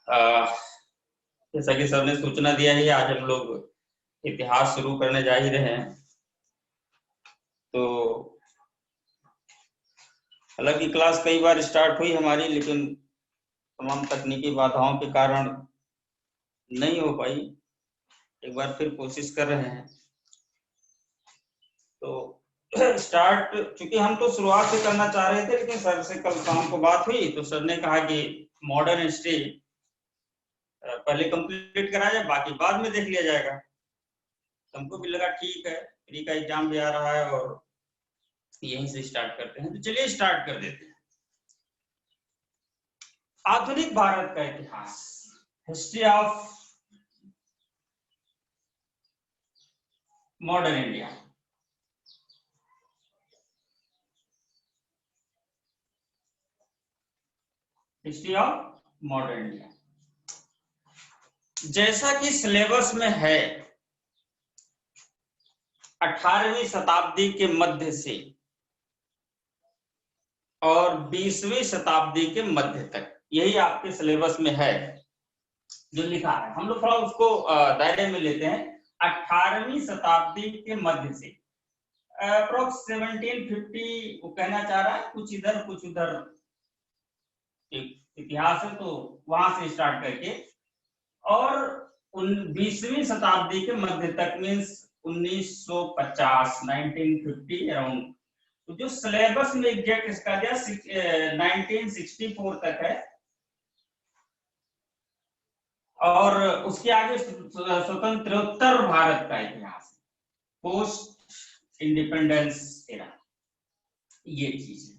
जैसा कि सर ने सूचना दिया है, आज हम लोग इतिहास शुरू करने जा ही रहे हैं। तो हालांकि क्लास कई बार स्टार्ट हुई हमारी, लेकिन तमाम तकनीकी बाधाओं के कारण नहीं हो पाई। एक बार फिर कोशिश कर रहे हैं। तो स्टार्ट, चूंकि हम तो शुरुआत से करना चाह रहे थे, लेकिन सर से कल शाम को बात हुई तो सर ने कहा कि मॉडर्न हिस्ट्री पहले कंप्लीट करा जाए, बाकी बाद में देख लिया जाएगा। हमको भी लगा ठीक है, प्री का एग्जाम भी आ रहा है और यहीं से स्टार्ट करते हैं। तो चलिए स्टार्ट कर देते हैं। आधुनिक भारत का इतिहास, history of modern India. History of modern India जैसा कि सिलेबस में है, 18वीं शताब्दी के मध्य से और 20वीं शताब्दी के मध्य तक, यही आपके सिलेबस में है जो लिखा है। हम लोग थोड़ा उसको दायरे में लेते हैं। 18वीं शताब्दी के मध्य से अप्रोक्स 1750 वो कहना चाह रहा है, कुछ इधर कुछ उधर इतिहास है, तो वहां से स्टार्ट करके और 20वीं शताब्दी के मध्य तक, मीन्स 1950 1950 अराउंड। तो जो सिलेबस में एग्जैक्ट इसका दिया 1964 तक है, और उसके आगे स्वतंत्रोत्तर भारत का इतिहास, पोस्ट इंडिपेंडेंस एरा, ये चीज है।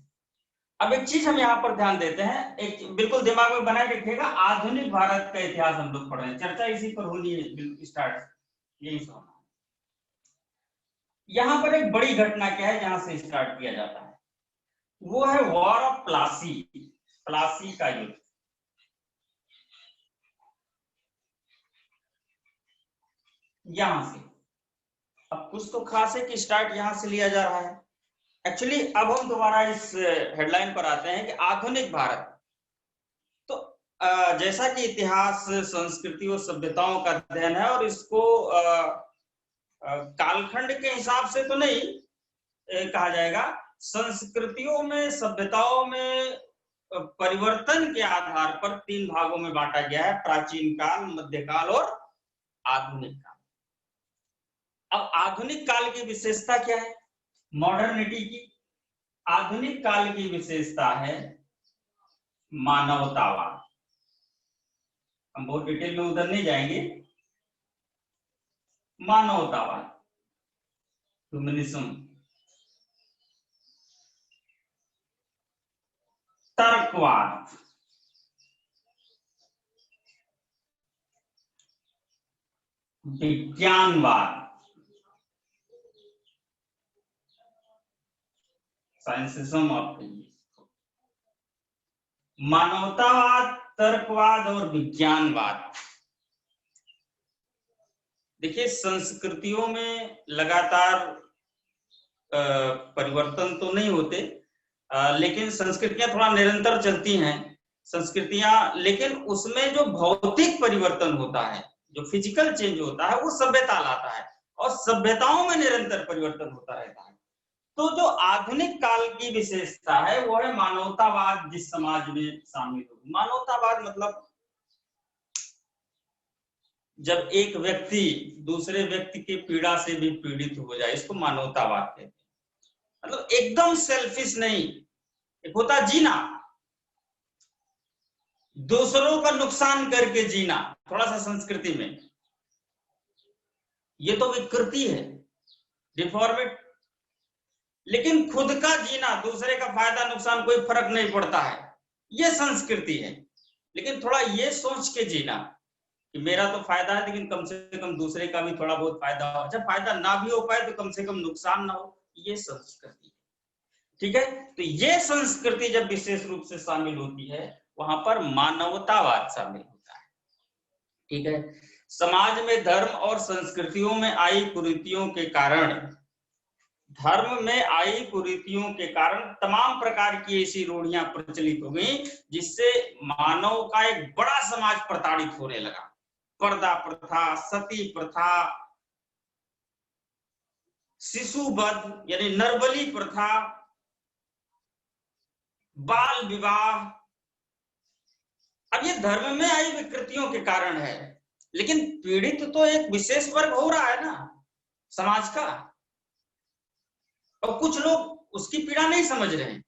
अब एक चीज हम यहाँ पर ध्यान देते हैं, एक बिल्कुल दिमाग में बनाए रखिएगा, आधुनिक भारत का इतिहास हम लोग पढ़ रहे हैं, चर्चा इसी पर होनी है स्टार्ट, यही होना। यहाँ पर एक बड़ी घटना क्या है जहां से स्टार्ट किया जाता है, वो है वॉर ऑफ प्लासी, प्लासी का युद्ध। यहां से अब कुछ तो खास है कि स्टार्ट यहां से लिया जा रहा है। एक्चुअली अब हम दोबारा इस हेडलाइन पर आते हैं कि आधुनिक भारत। तो जैसा कि इतिहास संस्कृति और सभ्यताओं का अध्ययन है, और इसको कालखंड के हिसाब से तो नहीं कहा जाएगा, संस्कृतियों में सभ्यताओं में परिवर्तन के आधार पर 3 भागों में बांटा गया है, प्राचीन काल, मध्यकाल और आधुनिक काल। अब आधुनिक काल की विशेषता क्या है मॉडर्निटी की? आधुनिक काल की विशेषता है मानवतावाद। हम बहुत डिटेल में उधर नहीं जाएंगे। मानवतावाद, ह्यूमनिज्म, तर्कवाद, विज्ञानवाद, साइंसिज्म ऑफ मानवतावाद, तर्कवाद और विज्ञानवाद। देखिए, संस्कृतियों में लगातार परिवर्तन तो नहीं होते, लेकिन संस्कृतियां थोड़ा निरंतर चलती हैं संस्कृतियां, लेकिन उसमें जो भौतिक परिवर्तन होता है, जो फिजिकल चेंज होता है, वो सभ्यता लाता है, और सभ्यताओं में निरंतर परिवर्तन होता रहता है। तो जो आधुनिक काल की विशेषता है वो है मानवतावाद, जिस समाज में शामिल हो। मानवतावाद मतलब जब एक व्यक्ति दूसरे व्यक्ति की पीड़ा से भी पीड़ित हो जाए, इसको मानवतावाद कहते हैं। मतलब एकदम सेल्फिश नहीं, एक होता जीना, दूसरों का नुकसान करके जीना, थोड़ा सा संस्कृति में ये तो विकृति है, डिफॉर्मेट। लेकिन खुद का जीना, दूसरे का फायदा नुकसान कोई फर्क नहीं पड़ता है, ये संस्कृति है। लेकिन थोड़ा ये सोच के जीना कि मेरा तो फायदा है, लेकिन कम से कम दूसरे का भी थोड़ा बहुत फायदा हो, जब फायदा ना भी हो पाए तो कम से कम नुकसान ना हो, ये संस्कृति। ठीक है, तो ये संस्कृति जब विशेष रूप से शामिल होती है, वहां पर मानवतावाद शामिल होता है। ठीक है, समाज में धर्म और संस्कृतियों में आई कुरीतियों के कारण धर्म में आई कुरीतियों के कारण तमाम प्रकार की ऐसी रूढ़ियां प्रचलित हो गई जिससे मानव का एक बड़ा समाज प्रताड़ित होने लगा। पर्दा प्रथा, सती प्रथा, शिशुवध यानी नरबली प्रथा, बाल विवाह, अब ये धर्म में आई विकृतियों के कारण है, लेकिन पीड़ित तो एक विशेष वर्ग हो रहा है ना समाज का, और कुछ लोग उसकी पीड़ा नहीं समझ रहे हैं,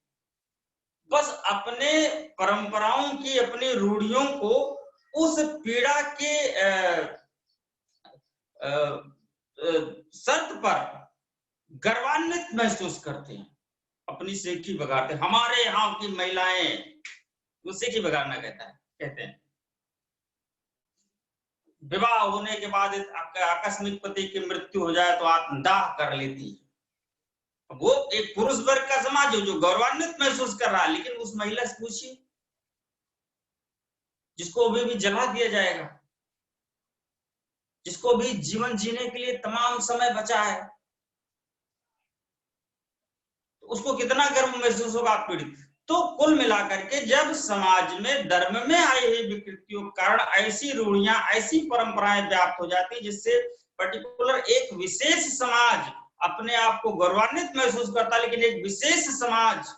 बस अपने परंपराओं की, अपनी रूढ़ियों को उस पीड़ा के शर्त पर गर्वान्वित महसूस करते हैं, अपनी सेखी बगाते। हमारे यहाँ की महिलाएं, वो सेखी बगाना कहते हैं। विवाह होने के बाद आकस्मिक पति की मृत्यु हो जाए तो आत्मदाह कर लेती है। वो एक पुरुष वर्ग का समाज है जो गौरवान्वित महसूस कर रहा है, लेकिन उस महिला से पूछिए जिसको अभी भी जला दिया जाएगा, जिसको भी जीवन जीने के लिए तमाम समय बचा है, तो उसको कितना गर्व महसूस होगा पीड़ित। तो कुल मिलाकर के जब समाज में धर्म में आई हुई विकृतियों के कारण ऐसी रूढ़ियां, ऐसी परंपराएं व्याप्त हो जाती है जिससे पर्टिकुलर एक विशेष समाज अपने आप को गौरवान्वित महसूस करता है, लेकिन एक विशेष समाज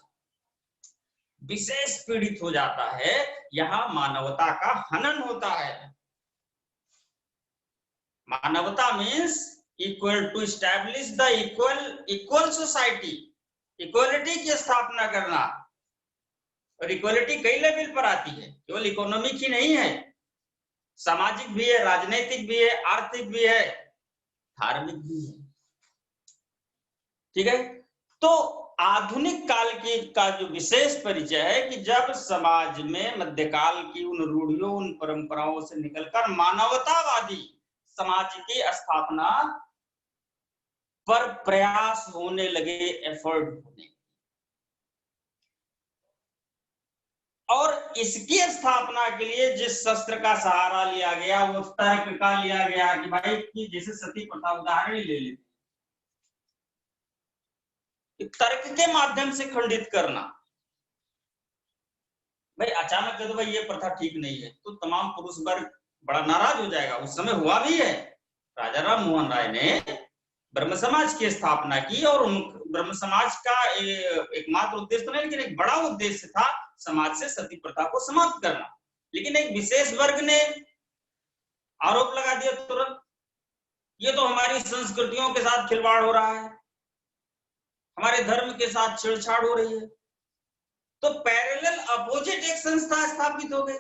विशेष पीड़ित हो जाता है, यहाँ मानवता का हनन होता है। मानवता means equal to establish the equal society, equality की स्थापना करना। और इक्वलिटी कई लेवल पर आती है, केवल इकोनॉमिक ही नहीं है, सामाजिक भी है, राजनीतिक भी है, आर्थिक भी है, धार्मिक भी है। ठीक है, तो आधुनिक काल की का जो विशेष परिचय है कि जब समाज में मध्यकाल की उन रूढ़ियों, उन परंपराओं से निकलकर मानवतावादी समाज की स्थापना पर प्रयास होने लगे, एफर्ट होने, और इसकी स्थापना के लिए जिस शस्त्र का सहारा लिया गया वो तर्क का लिया गया कि भाई की जैसे सती प्रथा उदाहरण ले लेते, तर्क के माध्यम से खंडित करना। भाई अचानक कह दो भाई ये प्रथा ठीक नहीं है तो तमाम पुरुष वर्ग बड़ा नाराज हो जाएगा। उस समय हुआ भी है, राजा राम मोहन राय ने ब्रह्म समाज की स्थापना की, और ब्रह्म समाज का एकमात्र उद्देश्य तो नहीं, लेकिन एक बड़ा उद्देश्य था समाज से सती प्रथा को समाप्त करना। लेकिन एक विशेष वर्ग ने आरोप लगा दिया तुरंत, ये तो हमारी संस्कृतियों के साथ खिलवाड़ हो रहा है, हमारे धर्म के साथ छेड़छाड़ हो रही है। तो पैरेलल अपोजिट एक संस्था स्थापित हो गई,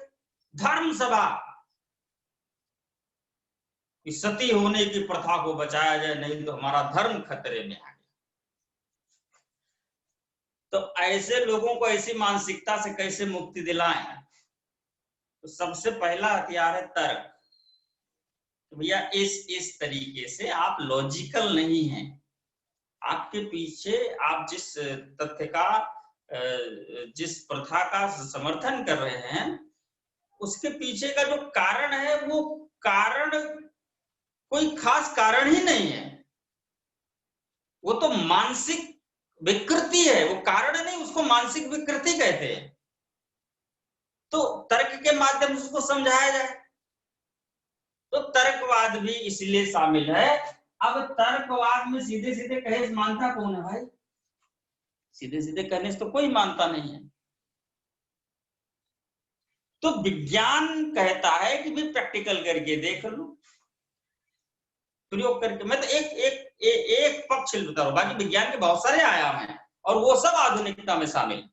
धर्म सभा, सती होने की प्रथा को बचाया जाए, नहीं तो हमारा धर्म खतरे में आ गया। तो ऐसे लोगों को ऐसी मानसिकता से कैसे मुक्ति दिलाएं? तो सबसे पहला हथियार है तर्क। तो भैया इस तरीके से आप लॉजिकल नहीं हैं, आपके पीछे आप जिस तथ्य का, जिस प्रथा का समर्थन कर रहे हैं उसके पीछे का जो कारण है वो कारण कोई खास कारण ही नहीं है, वो तो मानसिक विकृति है, वो कारण नहीं, उसको मानसिक विकृति कहते हैं। तो तर्क के माध्यम से उसको समझाया जाए, तो तर्कवाद भी इसलिए शामिल है। अब तर्कवाद में सीधे सीधे कहे मानता कौन है भाई? सीधे सीधे कहने से तो कोई मानता नहीं है। तो विज्ञान कहता है कि भी प्रैक्टिकल करके देख लो, प्रयोग करके। मैं तो एक पक्ष बता रहा हूं, बाकी विज्ञान के बहुत सारे आयाम हैं और वो सब आधुनिकता में शामिल।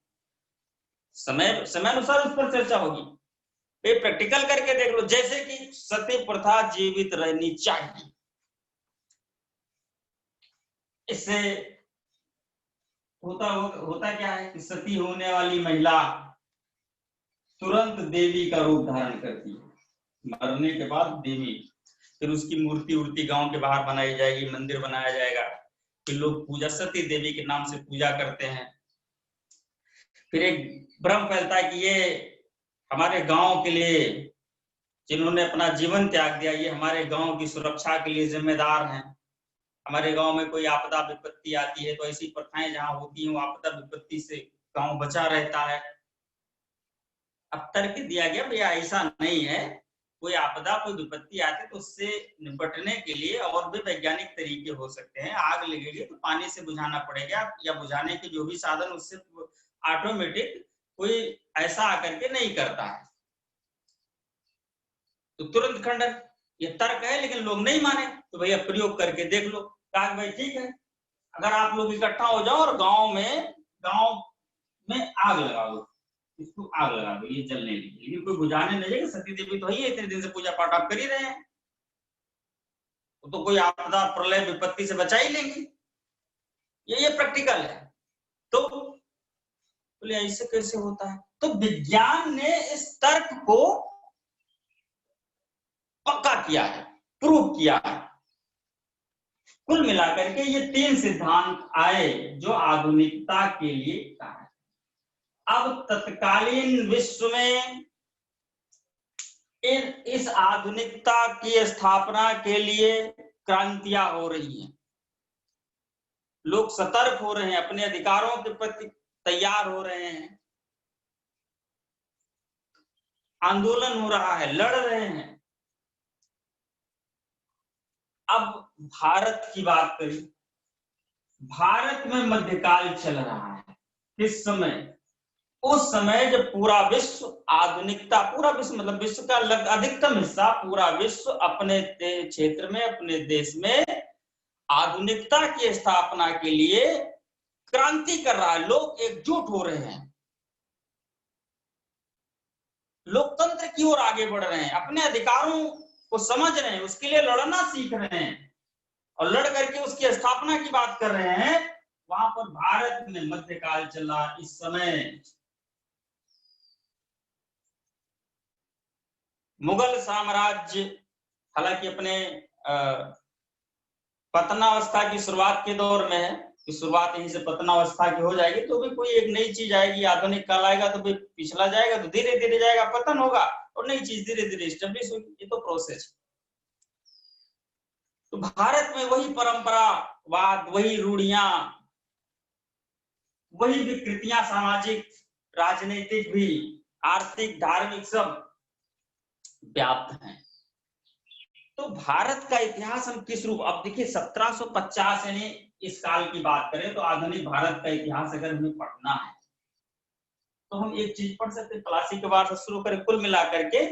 समय अनुसार उस पर चर्चा होगी। प्रैक्टिकल करके देख लो, जैसे कि सती प्रथा जीवित रहनी चाहिए, इससे होता क्या है कि सती होने वाली महिला तुरंत देवी का रूप धारण करती है, मरने के बाद देवी। फिर उसकी मूर्ति गांव के बाहर बनाई जाएगी, मंदिर बनाया जाएगा, फिर लोग पूजा, सती देवी के नाम से पूजा करते हैं। फिर एक भ्रम फैलता है कि ये हमारे गांव के लिए, जिन्होंने अपना जीवन त्याग दिया, ये हमारे गांव की सुरक्षा के लिए जिम्मेदार हैं। हमारे गांव में कोई आपदा विपत्ति आती है तो ऐसी प्रथाएं जहां होती हैं वो आपदा विपत्ति से गांव बचा रहता है। अब तर्क दिया गया भैया ऐसा नहीं है, कोई आपदा कोई विपत्ति आती है तो उससे निपटने के लिए और भी वैज्ञानिक तरीके हो सकते हैं। आग लगेगी तो पानी से बुझाना पड़ेगा, या बुझाने के जो भी साधन उससे ऑटोमेटिक कोई ऐसा आकर के नहीं करता है, तो तुरंत खंडन। ये तर्क है, लेकिन लोग नहीं माने तो भैया प्रयोग करके देख लो। कहा भाई ठीक है, अगर आप लोग इकट्ठा हो जाओ और गांव में आग लगाओ, इसको आग लगा दो, ये जलने लगी, लेकिन कोई बुझाने नहीं जाएगा। सती देवी तो है, इतने दिन से पूजा पाठ आप कर ही रहे हैं, तो कोई आपदा प्रलय विपत्ति से बचा ही लेंगे। ये प्रैक्टिकल है। तो बोले ऐसे कैसे होता है? तो विज्ञान ने इस तर्क को पक्का किया है, प्रूव किया है। कुल मिलाकर के ये 3 सिद्धांत आए जो आधुनिकता के लिए कहा है। अब तत्कालीन विश्व में इस आधुनिकता की स्थापना के लिए क्रांतियां हो रही हैं, लोग सतर्क हो रहे हैं, अपने अधिकारों के प्रति तैयार हो रहे हैं, आंदोलन हो रहा है, लड़ रहे हैं। अब भारत की बात करें, भारत में मध्यकाल चल रहा है। किस समय? उस समय जब पूरा विश्व आधुनिकता, पूरा विश्व मतलब विश्व का अधिकतम हिस्सा, पूरा विश्व अपने क्षेत्र में, अपने देश में आधुनिकता की स्थापना के लिए क्रांति कर रहा है। लोग एकजुट हो रहे हैं, लोकतंत्र की ओर आगे बढ़ रहे हैं, अपने अधिकारों को समझ रहे हैं, उसके लिए लड़ना सीख रहे हैं और लड़ करके उसकी स्थापना की बात कर रहे हैं। वहां पर भारत में मध्यकाल चला। इस समय मुगल साम्राज्य हालांकि अपने पतनावस्था की शुरुआत के दौर में है, कि शुरुआत यहीं से पतनावस्था की हो जाएगी, तो भी कोई एक नई चीज आएगी, आधुनिक काल आएगा तो भी पिछला जाएगा, तो धीरे धीरे जाएगा, पतन होगा और नई चीज धीरे धीरे स्टेब्लिश होगी। ये तो प्रोसेस। तो भारत में वही परंपरावाद, वही रूढ़ियां, वही विकृतियां, सामाजिक, राजनीतिक भी, आर्थिक, धार्मिक, सब व्याप्त हैं। तो भारत का इतिहास हम किस रूप, अब देखिए 1750 यानी इस काल की बात करें तो आधुनिक भारत का इतिहास अगर हमें पढ़ना है तो हम एक चीज पढ़ सकते हैं, क्लासिक के बाद से शुरू करें। कुल मिलाकर के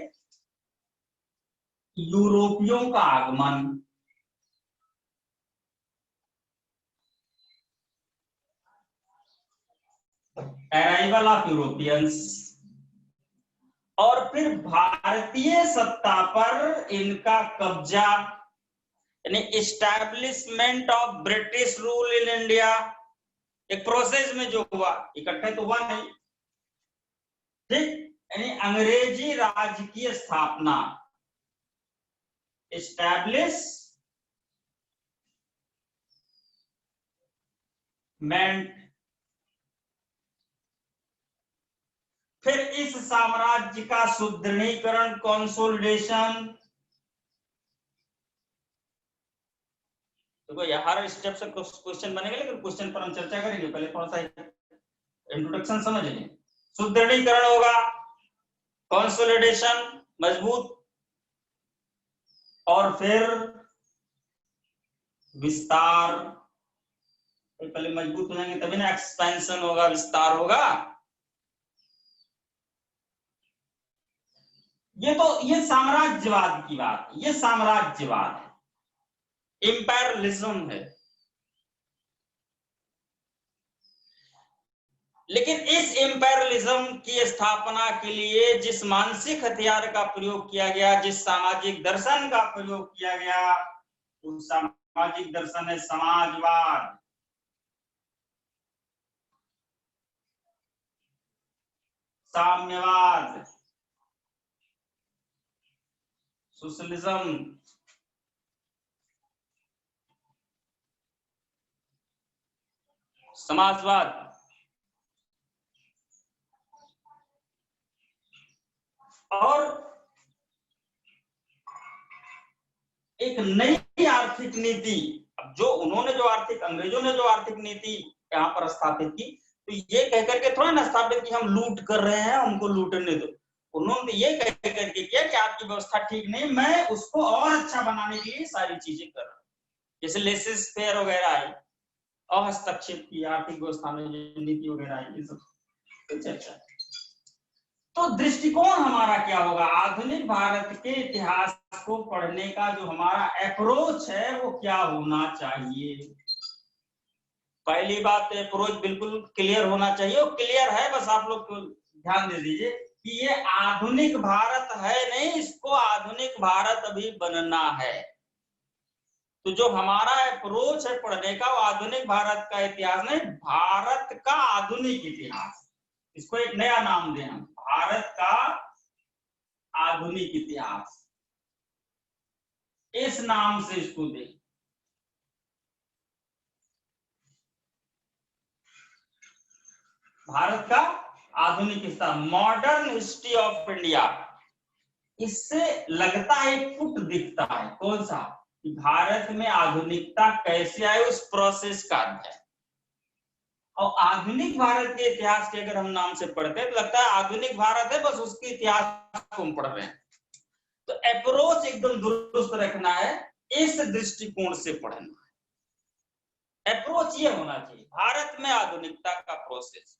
यूरोपियों का आगमन, अराइवल ऑफ यूरोपियंस, और फिर भारतीय सत्ता पर इनका कब्जा, यानी establishment of British rule in India. एक प्रोसेस में जो हुआ, इकट्ठे तो हुआ नहीं, ठीक, यानी अंग्रेजी राज की स्थापना, एस्टैब्लिशमेंट। फिर इस साम्राज्य का सुदृढ़ीकरण, कंसोलिडेशन। देखो तो हर स्टेप से क्वेश्चन बनेगा, लेकिन क्वेश्चन पर हम चर्चा करेंगे, पहले थोड़ा सा इंट्रोडक्शन समझ लें। सुदृढ़ीकरण होगा, कंसोलिडेशन, मजबूत, और फिर विस्तार। पहले मजबूत हो जाएंगे तभी ना एक्सपेंशन होगा, विस्तार होगा। ये साम्राज्यवाद की बात, ये साम्राज्यवाद है, इंपेरियलिज्म है। लेकिन इस इंपेरियलिज्म की स्थापना के लिए जिस मानसिक हथियार का प्रयोग किया गया, जिस सामाजिक दर्शन का प्रयोग किया गया, उस सामाजिक दर्शन है समाजवाद। साम्यवाद, सोशलिज्म, समाजवाद। और एक नई आर्थिक नीति। अब जो उन्होंने जो आर्थिक अंग्रेजों ने जो आर्थिक नीति यहाँ पर स्थापित की, तो ये कह करके थोड़ा ना स्थापित कि हम लूट कर रहे हैं, हमको लूटने दो। उन्होंने ये कह करके किया कि आपकी व्यवस्था ठीक नहीं, मैं उसको और अच्छा बनाने के लिए सारी चीजें कर रहा हूँ। जैसे लेसेस फेयर वगैरह आई, हस्तक्षेप की आर्थिक व्यवस्था में जो नीति वगैरह आई, ये सब कुछ अच्छा। तो दृष्टिकोण हमारा क्या होगा? आधुनिक भारत के इतिहास को पढ़ने का जो हमारा अप्रोच है वो क्या होना चाहिए? पहली बात, अप्रोच बिल्कुल क्लियर होना चाहिए, और क्लियर है, बस आप लोग ध्यान दे दीजिए कि ये आधुनिक भारत है नहीं, इसको आधुनिक भारत अभी बनना है। तो जो हमारा अप्रोच है पढ़ने का, वो आधुनिक भारत का इतिहास नहीं, भारत का आधुनिक इतिहास। इसको एक नया नाम दें हम, भारत का आधुनिक इतिहास, इस नाम से इसको दें। भारत का आधुनिक इतिहास, मॉडर्न हिस्ट्री ऑफ इंडिया। इससे लगता है एक फुट दिखता है, कौन सा? कि भारत में आधुनिकता कैसे आई, उस प्रोसेस का अध्ययन। और आधुनिक भारत के इतिहास के अगर हम नाम से पढ़ते हैं तो लगता है आधुनिक भारत है, बस उसके इतिहास को हम पढ़ रहे हैं। तो अप्रोच एकदम दुरुस्त रखना है, इस दृष्टिकोण से पढ़ना है। अप्रोच ये होना चाहिए, भारत में आधुनिकता का प्रोसेस।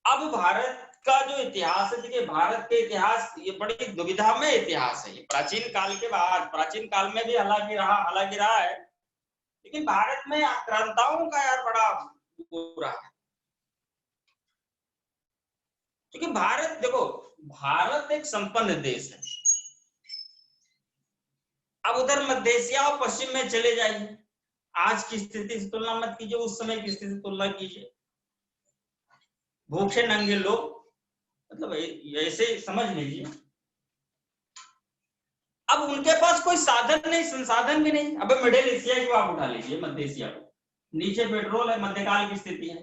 अब भारत का जो इतिहास है, देखिए भारत के इतिहास ये बड़ी दुविधा में इतिहास है। ये प्राचीन काल के बाद, प्राचीन काल में भी हालांकि रहा है, लेकिन भारत में आक्रांताओं का यार बड़ा बुरा है। क्योंकि भारत, देखो भारत एक संपन्न देश है। अब उधर मध्य एशिया और पश्चिम में चले जाइए, आज की स्थिति से तुलना मत कीजिए, उस समय की स्थिति से तुलना कीजिए। भूखे नंगे लोग, मतलब ऐसे समझ लीजिए। अब उनके पास कोई साधन नहीं, संसाधन भी नहीं। अब मिडिल एशिया को आप उठा लीजिए, मध्य एशिया को, नीचे पेट्रोल है, मध्यकाल की स्थिति है,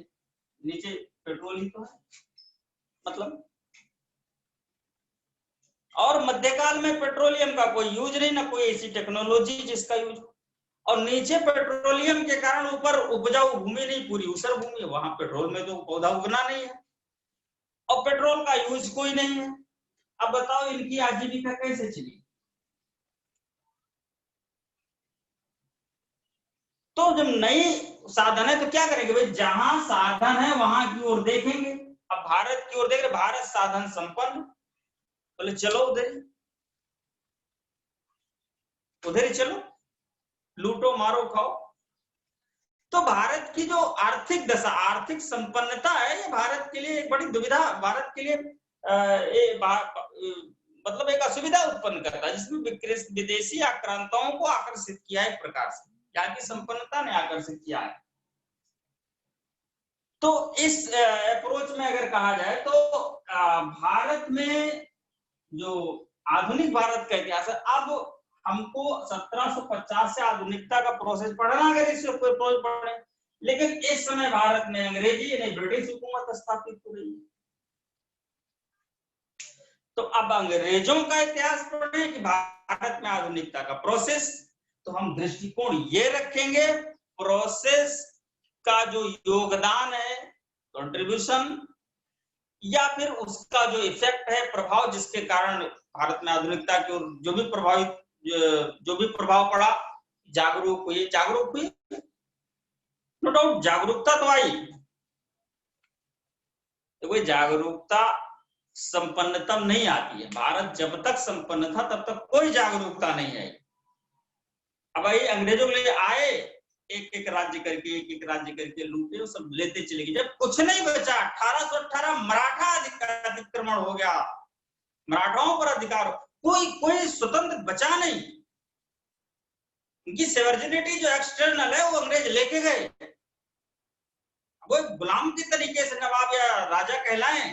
नीचे पेट्रोल ही तो है मतलब, और मध्यकाल में पेट्रोलियम का कोई यूज नहीं, ना कोई ऐसी टेक्नोलॉजी जिसका यूज, और नीचे पेट्रोलियम के कारण ऊपर उपजाऊ भूमि नहीं, पूरी ऊसर भूमि है, वहां पेट्रोल में तो पौधा उगना नहीं है, और पेट्रोल का यूज कोई नहीं है। अब बताओ इनकी आजीविका कैसे चली? तो जब नई साधन है तो क्या करेंगे भाई, जहां साधन है वहां की ओर देखेंगे। अब भारत की ओर देख रहे, भारत साधन संपन्न, बोले चलो उधर ही चलो, लूटो मारो खाओ। तो भारत की जो आर्थिक दशा, आर्थिक संपन्नता है, ये भारत के लिए एक बड़ी दुविधा, भारत के लिए मतलब एक असुविधा उत्पन्न करता है, जिसमें विदेशी आक्रांताओं को आकर्षित किया है, एक प्रकार से यहाँ की संपन्नता ने आकर्षित किया है। तो इस अप्रोच में अगर कहा जाए तो भारत में जो आधुनिक भारत का इतिहास है, अब हमको 1750 से आधुनिकता का प्रोसेस पढ़ना, अगर इस अप्रोच पढ़े, लेकिन इस समय भारत में अंग्रेजी यानी ब्रिटिश हुकूमत स्थापित हो रही है। तो अब अंग्रेजों का इतिहास पढ़े कि भारत में आधुनिकता का प्रोसेस, तो हम दृष्टिकोण ये रखेंगे, प्रोसेस का जो योगदान है, कंट्रीब्यूशन, या फिर उसका जो इफेक्ट है, प्रभाव, जिसके कारण भारत में आधुनिकता की ओर जो भी प्रभाव पड़ा, जागरूक हुई, नो डाउट जागरूकता तो आई। तो कोई जागरूकता संपन्नता नहीं आती है। भारत जब तक संपन्न था तब तक कोई जागरूकता नहीं आई। अब भाई अंग्रेजों के लिए आए, एक राज्य करके लूटे, वो सब लेते चले गए। जब कुछ नहीं बचा, 1818 मराठा अतिक्रमण हो गया, मराठाओं पर अधिकार, कोई स्वतंत्र बचा नहीं। उनकी सेवर्जिनिटी जो एक्सटर्नल है वो अंग्रेज लेके गए। वो गुलाम के तरीके से नवाब या राजा कहलाए,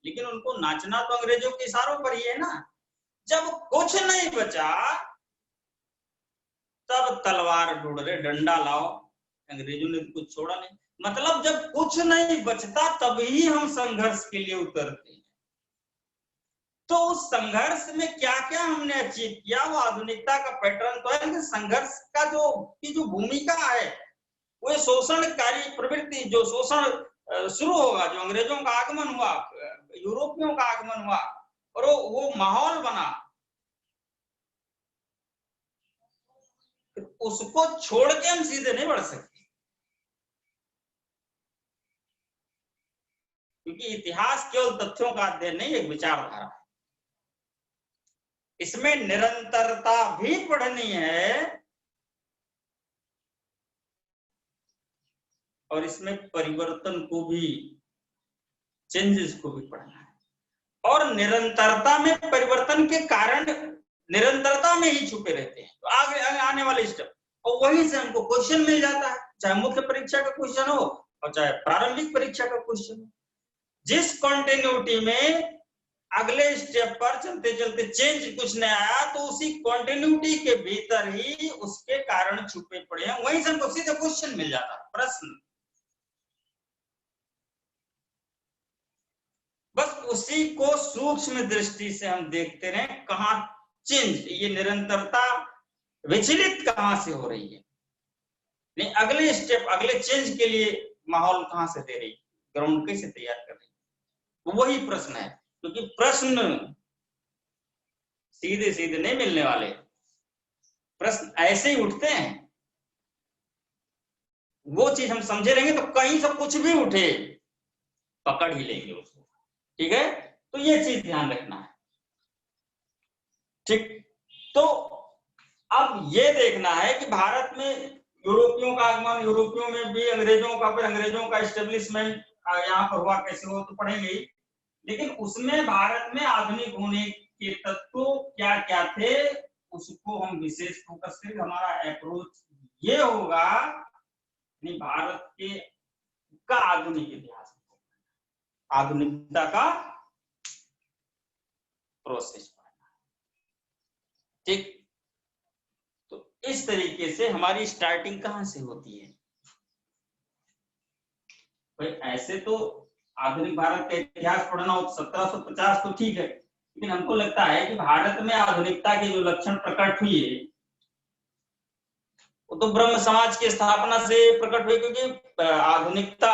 लेकिन उनको नाचना तो अंग्रेजों के इशारों पर ही है ना। जब कुछ नहीं बचा तब तलवार ढूंढ रहे, डंडा लाओ। अंग्रेजों ने कुछ छोड़ा नहीं, मतलब जब कुछ नहीं बचता तभी हम संघर्ष के लिए उतरते हैं। तो उस संघर्ष में क्या क्या हमने अचीव किया, वो आधुनिकता का पैटर्न तो है, लेकिन संघर्ष का जो भूमिका है, वो शोषणकारी प्रवृत्ति, जो शोषण शुरू होगा, जो अंग्रेजों का आगमन हुआ, यूरोपियों का आगमन हुआ और वो माहौल बना, उसको छोड़ के हम सीधे नहीं बढ़ सकते, क्योंकि इतिहास केवल तथ्यों का अध्ययन नहीं, एक विचारधारा है। इसमें निरंतरता भी पढ़नी है और इसमें परिवर्तन को भी, चेंजेस को भी पढ़ना है। और निरंतरता में परिवर्तन के कारण निरंतरता में ही छुपे रहते हैं, तो आगे आने वाले स्टेप, और वहीं से हमको क्वेश्चन मिल जाता है, चाहे मुख्य परीक्षा का क्वेश्चन हो और चाहे प्रारंभिक परीक्षा का क्वेश्चन हो। जिस कॉन्टिन्यूटी में अगले स्टेप पर चलते चलते चेंज कुछ नहीं आया, तो उसी कॉन्टिन्यूटी के भीतर ही उसके कारण छुपे पड़े हैं, वहीं से हमको सीधे क्वेश्चन मिल जाता है, प्रश्न। बस उसी को सूक्ष्म दृष्टि से हम देखते रहे, कहां चेंज, ये निरंतरता विचलित कहां से हो रही है, नहीं अगले स्टेप, अगले चेंज के लिए माहौल कहां से दे रही है, ग्राउंड कैसे तैयार कर रही है, वही प्रश्न है। क्योंकि प्रश्न सीधे सीधे नहीं मिलने वाले, प्रश्न ऐसे ही उठते हैं, वो चीज हम समझे रहेंगे तो कहीं से कुछ भी उठे पकड़ ही लेंगे उसको, ठीक है। तो ये चीज ध्यान रखना है, ठीक। तो अब ये देखना है कि भारत में यूरोपियों का आगमन, यूरोपियों में भी अंग्रेजों का, फिर अंग्रेजों का एस्टेब्लिशमेंट यहाँ पर हुआ, कैसे हो तो पढ़ेंगे ही, लेकिन उसमें भारत में आधुनिक होने के तत्व क्या क्या थे, उसको हम विशेष फोकस करेंगे। हमारा अप्रोच ये होगा, नहीं भारत के का आधुनिक इतिहास, आधुनिकता का प्रोसेस, ठीक। तो इस तरीके से हमारी स्टार्टिंग कहां से होती है भाई? ऐसे तो आधुनिक भारत का इतिहास पढ़ना हो 1750 तो ठीक है, लेकिन हमको लगता है कि भारत में आधुनिकता के जो लक्षण प्रकट हुए वो तो ब्रह्म समाज की स्थापना से प्रकट हुए, क्योंकि आधुनिकता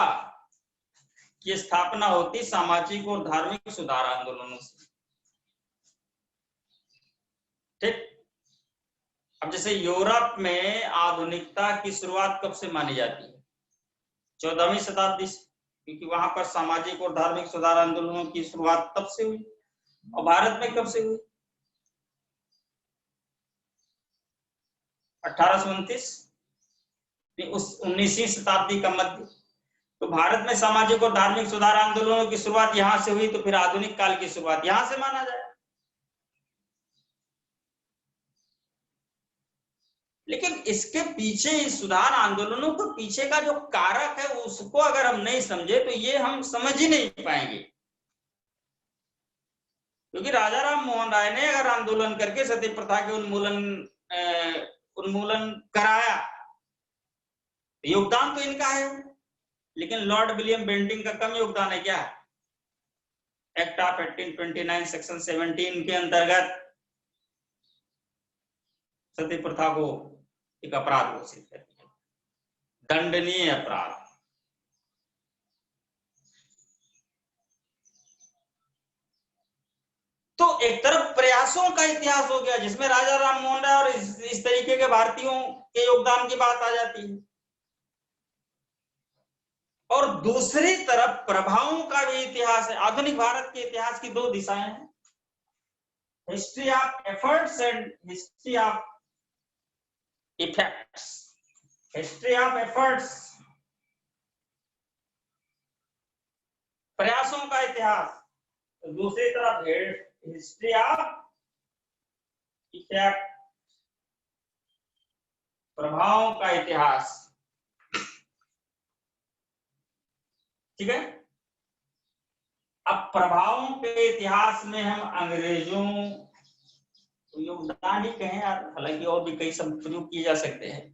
की स्थापना होती सामाजिक और धार्मिक सुधार आंदोलनों से, ठीक। अब जैसे यूरोप में आधुनिकता की शुरुआत कब से मानी जाती है? 14वीं शताब्दी से, क्योंकि वहां पर सामाजिक और धार्मिक सुधार आंदोलनों की शुरुआत तब से हुई। और भारत में कब से हुई? 1829, उस 19वीं शताब्दी का मध्य। तो भारत में सामाजिक और धार्मिक सुधार आंदोलनों की शुरुआत यहां से हुई, तो फिर आधुनिक काल की शुरुआत यहां से माना जाए। लेकिन इसके पीछे, इस सुधार आंदोलनों के पीछे का जो कारक है, उसको अगर हम नहीं समझे तो ये हम समझ ही नहीं पाएंगे। क्योंकि राजा राम मोहन राय ने अगर आंदोलन करके सती प्रथा के उन्मूलन कराया, योगदान तो इनका है, लेकिन लॉर्ड विलियम बेंटिंग का कम योगदान है क्या? एक्ट ऑफ 1829 सेक्शन 17 के अंतर्गत सती प्रथा को एक अपराध घोषित करती है, दंडनीय अपराध। तो एक तरफ प्रयासों का इतिहास हो गया जिसमें राजा राम मोहन राय और इस तरीके के भारतीयों के योगदान की बात आ जाती है, और दूसरी तरफ प्रभावों का भी इतिहास है। आधुनिक भारत के इतिहास की दो दिशाएं हैं, history of efforts and history of effects. History of efforts, प्रयासों का इतिहास, दूसरी तरफ हिस्ट्री ऑफ इफेक्ट, प्रभावों का इतिहास, ठीक है। अब प्रभावों के इतिहास में हम अंग्रेजों योगदान ही कहें यार, हालांकि और भी कई शब्द प्रयोग किए जा सकते हैं,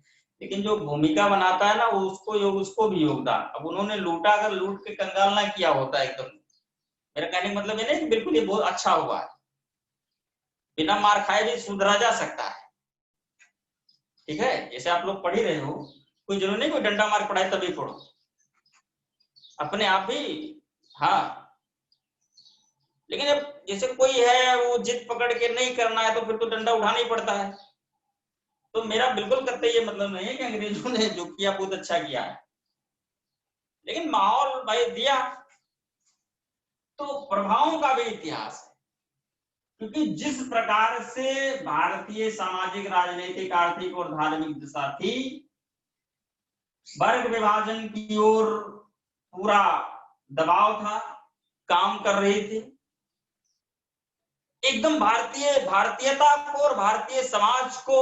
लेकिन जो भूमिका बनाता है ना उसको भी योगदान। अब उन्होंने लूटा, अगर लूट के कंगाल ना किया होता एकदम, मेरा कहने का मतलब ये नहीं कि बिल्कुल ये बहुत अच्छा हुआ है, बिना मार खाए भी सुधरा जा सकता है। ठीक है, जैसे आप लोग पढ़ ही रहे हो, कोई जरूरी नहीं कोई डंडा मार पढ़ाए तभी पढ़ो, अपने आप ही। हाँ, लेकिन अब जैसे कोई है वो जिद पकड़ के नहीं करना है तो फिर तो डंडा उठाना ही पड़ता है। तो मेरा बिल्कुल करते ये मतलब नहीं है कि अंग्रेजों ने जो किया बहुत अच्छा किया है, लेकिन माहौल भाई दिया तो प्रभावों का भी इतिहास है। क्योंकि जिस प्रकार से भारतीय सामाजिक, राजनीतिक, आर्थिक और धार्मिक दिशा थी, वर्ग विभाजन की ओर पूरा दबाव था, काम कर रही थी, एकदम भारतीयता को और भारतीय समाज को,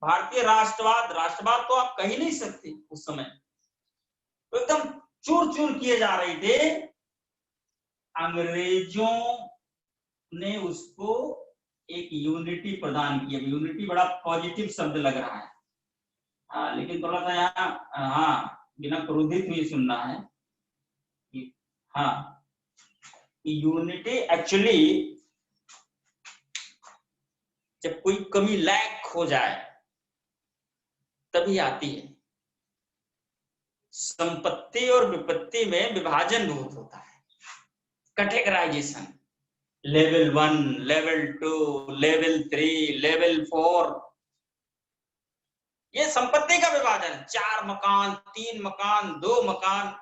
भारतीय राष्ट्रवाद तो आप कह ही नहीं सकते उस समय, तो एकदम चूर चूर किए जा रहे थे। अंग्रेजों ने उसको एक यूनिटी प्रदान की। यूनिटी बड़ा पॉजिटिव शब्द लग रहा है, हाँ, लेकिन थोड़ा सा यहाँ हाँ बिना क्रोधित हुई सुनना है कि हाँ, यूनिटी एक्चुअली जब कोई कमी लैक हो जाए तभी आती है। संपत्ति और विपत्ति में विभाजन बहुत होता है, categorization, level 1, level 2, level 3, level 4, ये संपत्ति का विभाजन, 4 मकान, 3 मकान, 2 मकान।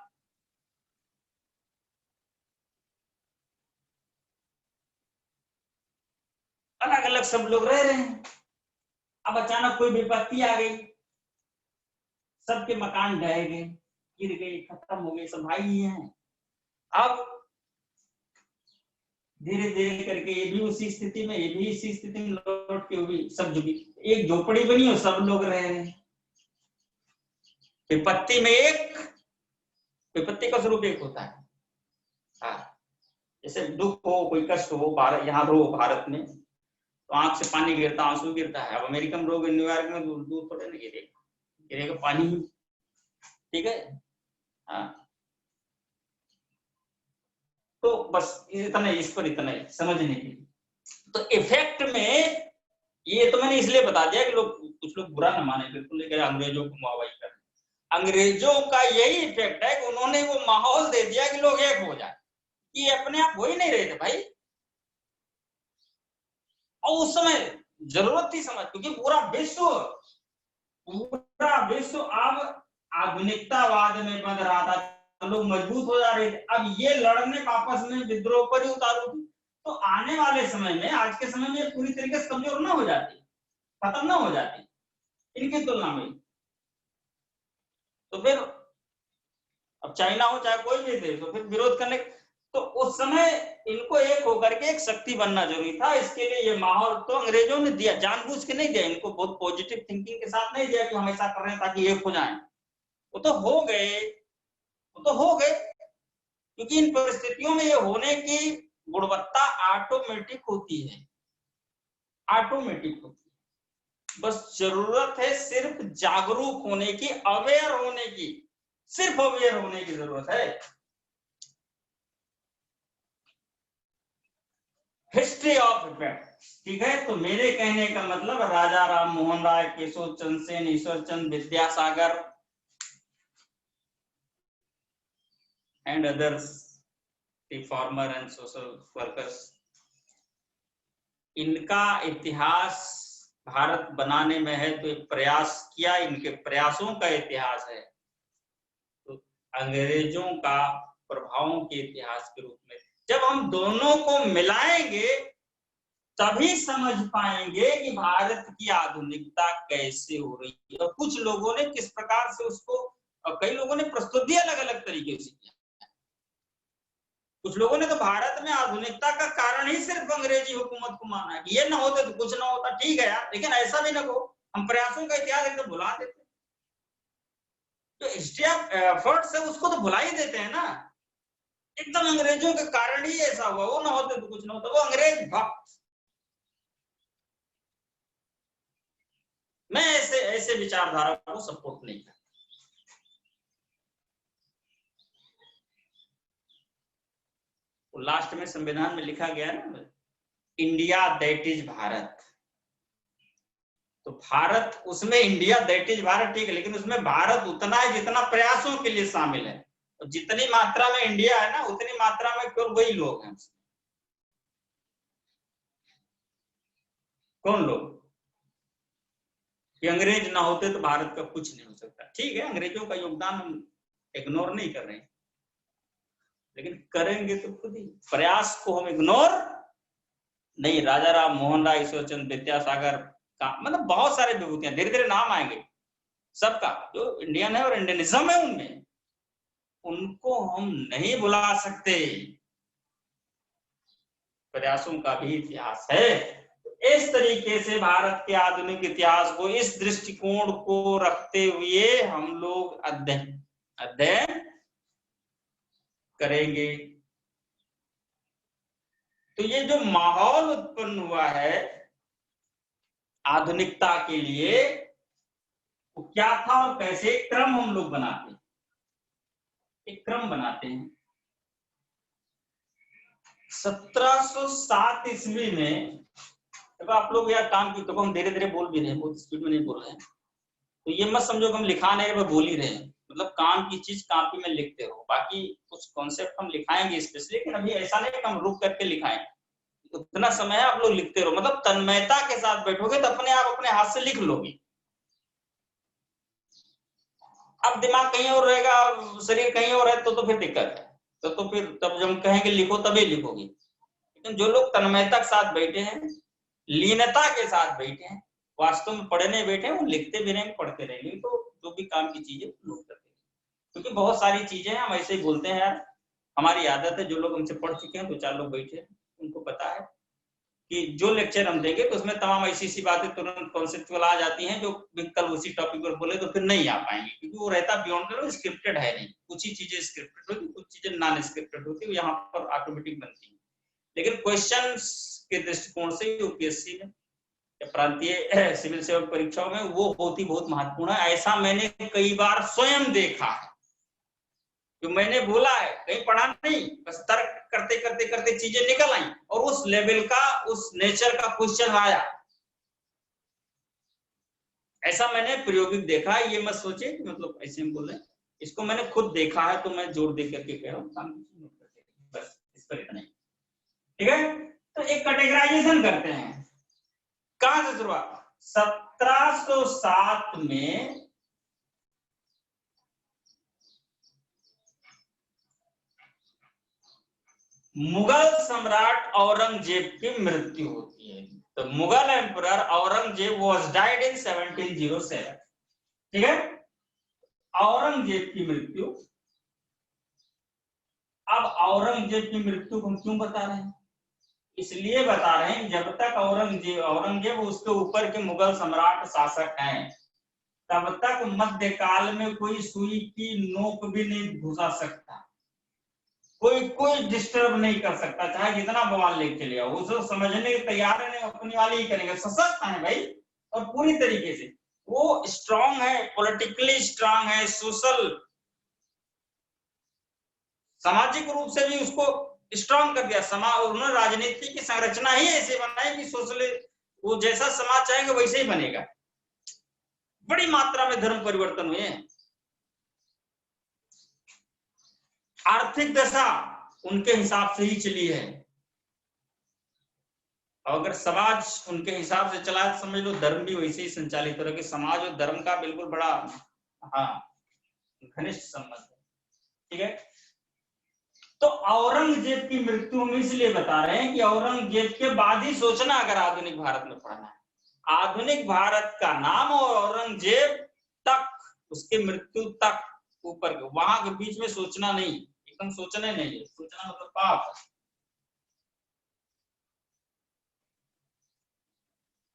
अलग अलग सब लोग रह रहे हैं, अब अचानक कोई विपत्ति आ गई, सबके मकान ढह गए, गिर गए, खत्म हो गए, सब भाई ही हैं। अब धीरे धीरे करके ये भी उसी स्थिति में, ये भी इसी स्थिति में लौट के भी सब जो भी एक झोपड़ी बनी हो, सब लोग रह रहे हैं। विपत्ति में एक, विपत्ति का स्वरूप एक होता है। हाँ, जैसे दुख हो, कोई कष्ट हो, भारत यहाँ रो भारत में तो आंख से पानी गिरता, आंसू गिरता है। अब अमेरिकन लोग न्यूयॉर्क में दूर थोड़े ना गिरेगा, गिरेगा पानी ही। ठीक है, हाँ, तो बस इतना, इस पर इतना ही समझने के लिए। तो इफेक्ट में ये तो मैंने इसलिए बता दिया कि लोग, कुछ लोग बुरा ना माने, बिल्कुल नहीं, अंग्रेजों को मावाई कर। अंग्रेजों का यही इफेक्ट है कि उन्होंने वो माहौल दे दिया कि लोग एक हो जाए, कि अपने आप हो ही नहीं रहे थे भाई। और उस समय जरूरत थी समझ, क्योंकि पूरा विश्व अब आधुनिकतावाद में बंध रहा था, तो लोग मजबूत हो जा रहे थे। अब ये लड़ने आपस में विद्रोह पर ही उतारू थी, तो आने वाले समय में, आज के समय में पूरी तरीके से कमजोर ना हो जाती, खत्म ना हो जाती इनकी तुलना में। तो फिर अब चाइना हो चाहे कोई भी देश हो, फिर विरोध करने, तो उस समय इनको एक होकर के एक शक्ति बनना जरूरी था। इसके लिए ये माहौल तो अंग्रेजों ने दिया, जानबूझ के नहीं दिया, इनको बहुत पॉजिटिव थिंकिंग के साथ नहीं दिया कि हम ऐसा कर रहे हैं ताकि एक हो जाएं। वो तो हो गए, वो तो हो गए, क्योंकि इन परिस्थितियों में ये होने की गुणवत्ता ऑटोमेटिक होती है, ऑटोमेटिक होती है। बस जरूरत है सिर्फ जागरूक होने की, अवेयर होने की, सिर्फ अवेयर होने की जरूरत है। हिस्ट्री ऑफ इफेक्ट, ठीक है। तो मेरे कहने का मतलब Raja Ram Mohan Roy, Keshab Chandra Sen, Ishwar Chandra Vidyasagar and others, reformer and social workers, इनका इतिहास भारत बनाने में है, तो एक प्रयास किया, इनके प्रयासों का इतिहास है। तो अंग्रेजों का प्रभावों के इतिहास के रूप में जब हम दोनों को मिलाएंगे तभी समझ पाएंगे कि भारत की आधुनिकता कैसे हो रही है, और कुछ लोगों ने किस प्रकार से उसको, और कई लोगों ने प्रस्तुति अलग अलग तरीके से किया। कुछ लोगों ने तो भारत में आधुनिकता का कारण ही सिर्फ अंग्रेजी हुकूमत को माना है कि ये ना होते तो कुछ ना होता। ठीक है यार, लेकिन ऐसा भी ना हो, हम प्रयासों का इतिहास एकदम भुला देते, तो हिस्ट्री ऑफ एफर्ट्स है उसको तो भुला ही देते हैं ना, एकदम अंग्रेजों के कारण ही ऐसा हुआ, वो ना होते तो कुछ ना होता। वो अंग्रेज भक्त, मैं ऐसे ऐसे विचारधारा को सपोर्ट नहीं करता। लास्ट में संविधान में लिखा गया ना इंडिया दैट इज भारत। तो भारत उसमें इंडिया दैट इज भारत ठीक है, लेकिन उसमें भारत उतना है जितना प्रयासों के लिए शामिल है, और जितनी मात्रा में इंडिया है ना उतनी मात्रा में केवल वही लोग हैं। कौन लोग? कि अंग्रेज ना होते तो भारत का कुछ नहीं हो सकता। ठीक है, अंग्रेजों का योगदान हम इग्नोर नहीं कर रहे हैं, लेकिन करेंगे तो खुद ही। प्रयास को हम इग्नोर नहीं। राजा राम मोहन राय, ईश्वरचंद्र विद्यासागर का मतलब बहुत सारे विभूतियां, धीरे धीरे नाम आएंगे सबका जो इंडियन है और इंडियनिज्म है उनमें, उनको हम नहीं भुला सकते। प्रयासों का भी इतिहास है। इस तरीके से भारत के आधुनिक इतिहास को, इस दृष्टिकोण को रखते हुए हम लोग अध्ययन करेंगे। तो ये जो माहौल उत्पन्न हुआ है आधुनिकता के लिए, वो क्या था और कैसे क्रम हम लोग बनाते हैं, एक क्रम बनाते हैं। 1707 ईस्वी में, तो आप लोग यार काम की, तो हम धीरे धीरे बोल भी रहे हैं, बहुत स्पीड में नहीं बोल रहे हैं, तो ये मत समझो कि हम लिखा नहीं रहे, बोल ही रहे हैं। मतलब काम की चीज कॉपी में लिखते रहो, बाकी कुछ कॉन्सेप्ट हम लिखाएंगे स्पेशली, लेकिन अभी ऐसा नहीं कि हम रुक करके लिखाएं। उतना समय है, आप लोग लिखते रहो, मतलब तन्मयता के साथ बैठोगे तो अपने आप अपने हाथ से लिख लोगे। अब दिमाग कहीं और रहेगा, शरीर कहीं और है, तो फिर दिक्कत है। तो फिर तब जब हम कहेंगे लिखो तभी लिखोगे। लेकिन जो लोग तन्मयता के साथ बैठे हैं, लीनता के साथ बैठे हैं, वास्तव में पढ़ने बैठे हैं, वो लिखते भी रहेंगे, पढ़ते रहेंगे, तो जो भी काम की चीजें नोट करते हैं। क्योंकि बहुत सारी चीजें हम ऐसे ही बोलते हैं यार, हमारी आदत है। जो लोग हमसे पढ़ चुके हैं, 2-4 लोग बैठे, उनको पता है कि जो लेक्चर हम देंगे तो उसमें तमाम ऐसी सी बातें तुरंत कॉन्सेप्चुअल आ जाती हैं, जो कल उसी टॉपिक पर बोले तो फिर नहीं आ पाएंगे, क्योंकि वो रहता बियॉन्ड, स्क्रिप्टेड है नहीं। कुछ ही चीजें स्क्रिप्टेड होती, कुछ चीजें नॉन स्क्रिप्टेड होती, यहाँ पर ऑटोमेटिक बनती है। लेकिन क्वेश्चन के दृष्टिकोण से यूपीएससी में या प्रांतीय सिविल सेवा परीक्षाओं में वो बहुत महत्वपूर्ण है। ऐसा मैंने कई बार स्वयं देखा है, जो मैंने बोला है, कहीं पढ़ा नहीं, बस तर्क करते करते करते चीजें निकल आई और उस लेवल का, उस नेचर का क्वेश्चन आया। ऐसा मैंने प्रायोगिक देखा है। ये मत सोचिए कि मतलब ऐसे हम बोल रहे हैं, इसको मैंने खुद देखा है, तो मैं जोर दे करके कह रहा हूँ, बस इस पर इतना ही। ठीक है, तो एक कैटेगराइजेशन करते हैं। कहां से शुरुआत? 1707 में मुगल सम्राट औरंगजेब की मृत्यु होती है। तो Mughal emperor Aurangzeb was died in 1707। ठीक है, औरंगजेब की मृत्यु। अब औरंगजेब की मृत्यु को हम क्यों बता रहे हैं? इसलिए बता रहे हैं, जब तक औरंगजेब उसके ऊपर के मुगल सम्राट शासक हैं, तब तक मध्यकाल में कोई सुई की नोक भी नहीं घुसा सकता, कोई डिस्टर्ब नहीं कर सकता, चाहे जितना बवाल लेके लिया। वो समझने के तैयार है, अपनी वाली ही करेंगे। सशक्त है भाई, और पूरी तरीके से वो स्ट्रांग है, पॉलिटिकली स्ट्रांग है, सोशल सामाजिक रूप से भी उसको स्ट्रांग कर दिया। समाज, उन्होंने राजनीति की संरचना ही ऐसे बनाई कि सोशल, वो जैसा समाज चाहेंगे वैसे ही बनेगा। बड़ी मात्रा में धर्म परिवर्तन हुए हैं। आर्थिक दशा उनके हिसाब से ही चली है, और अगर समाज उनके हिसाब से चला है, समझ लो धर्म भी वैसे ही संचालित हो रहा है कि समाज और धर्म का बिल्कुल बड़ा घनिष्ठ संबंध है। ठीक है, तो औरंगजेब की मृत्यु में इसलिए बता रहे हैं कि औरंगजेब के बाद ही सोचना, अगर आधुनिक भारत में पढ़ना है, आधुनिक भारत का नाम और औरंगजेब तक, उसके मृत्यु तक ऊपर के, वहां के बीच में सोचना नहीं, एकदम सोचना नहीं है। सोचना मतलब पाप।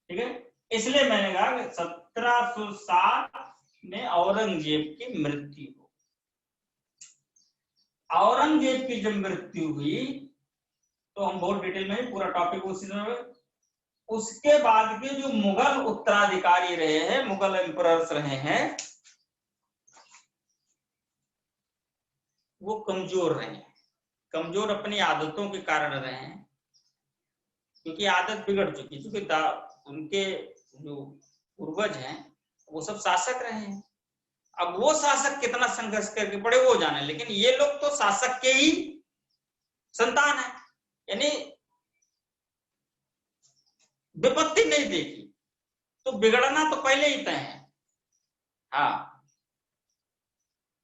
ठीक है, इसलिए मैंने कहा कि 1707 में औरंगजेब की मृत्यु हो। औरंगजेब की जब मृत्यु हुई तो हम बहुत डिटेल में पूरा टॉपिक उसी समय, उसके बाद के जो मुगल उत्तराधिकारी रहे हैं, मुगल एम्परर्स रहे हैं, वो कमजोर रहे हैं। कमजोर अपनी आदतों के कारण रहे हैं। क्योंकि आदत बिगड़ चुकी, क्योंकि उनके जो पूर्वज हैं वो सब शासक रहे हैं। अब वो शासक कितना संघर्ष करके पड़े वो जाने, लेकिन ये लोग तो शासक के ही संतान है, यानी विपत्ति नहीं देखी तो बिगड़ना तो पहले ही तय है। हाँ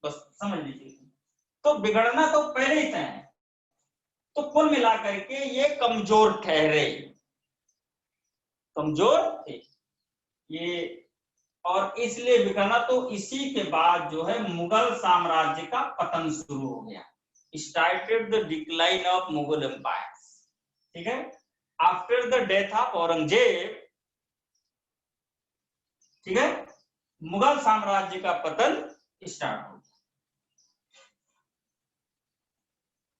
बस समझ लीजिए, तो बिगड़ना तो पहले ही तय है। तो कुल मिलाकर के ये कमजोर ठहरे, कमजोर थे ये, और इसलिए बिगड़ना। तो इसी के बाद जो है मुगल साम्राज्य का पतन शुरू हो गया, started the decline of Mughal empire. ठीक है, after the death of Aurangzeb, ठीक है, मुगल साम्राज्य का पतन स्टार्ट हो गया।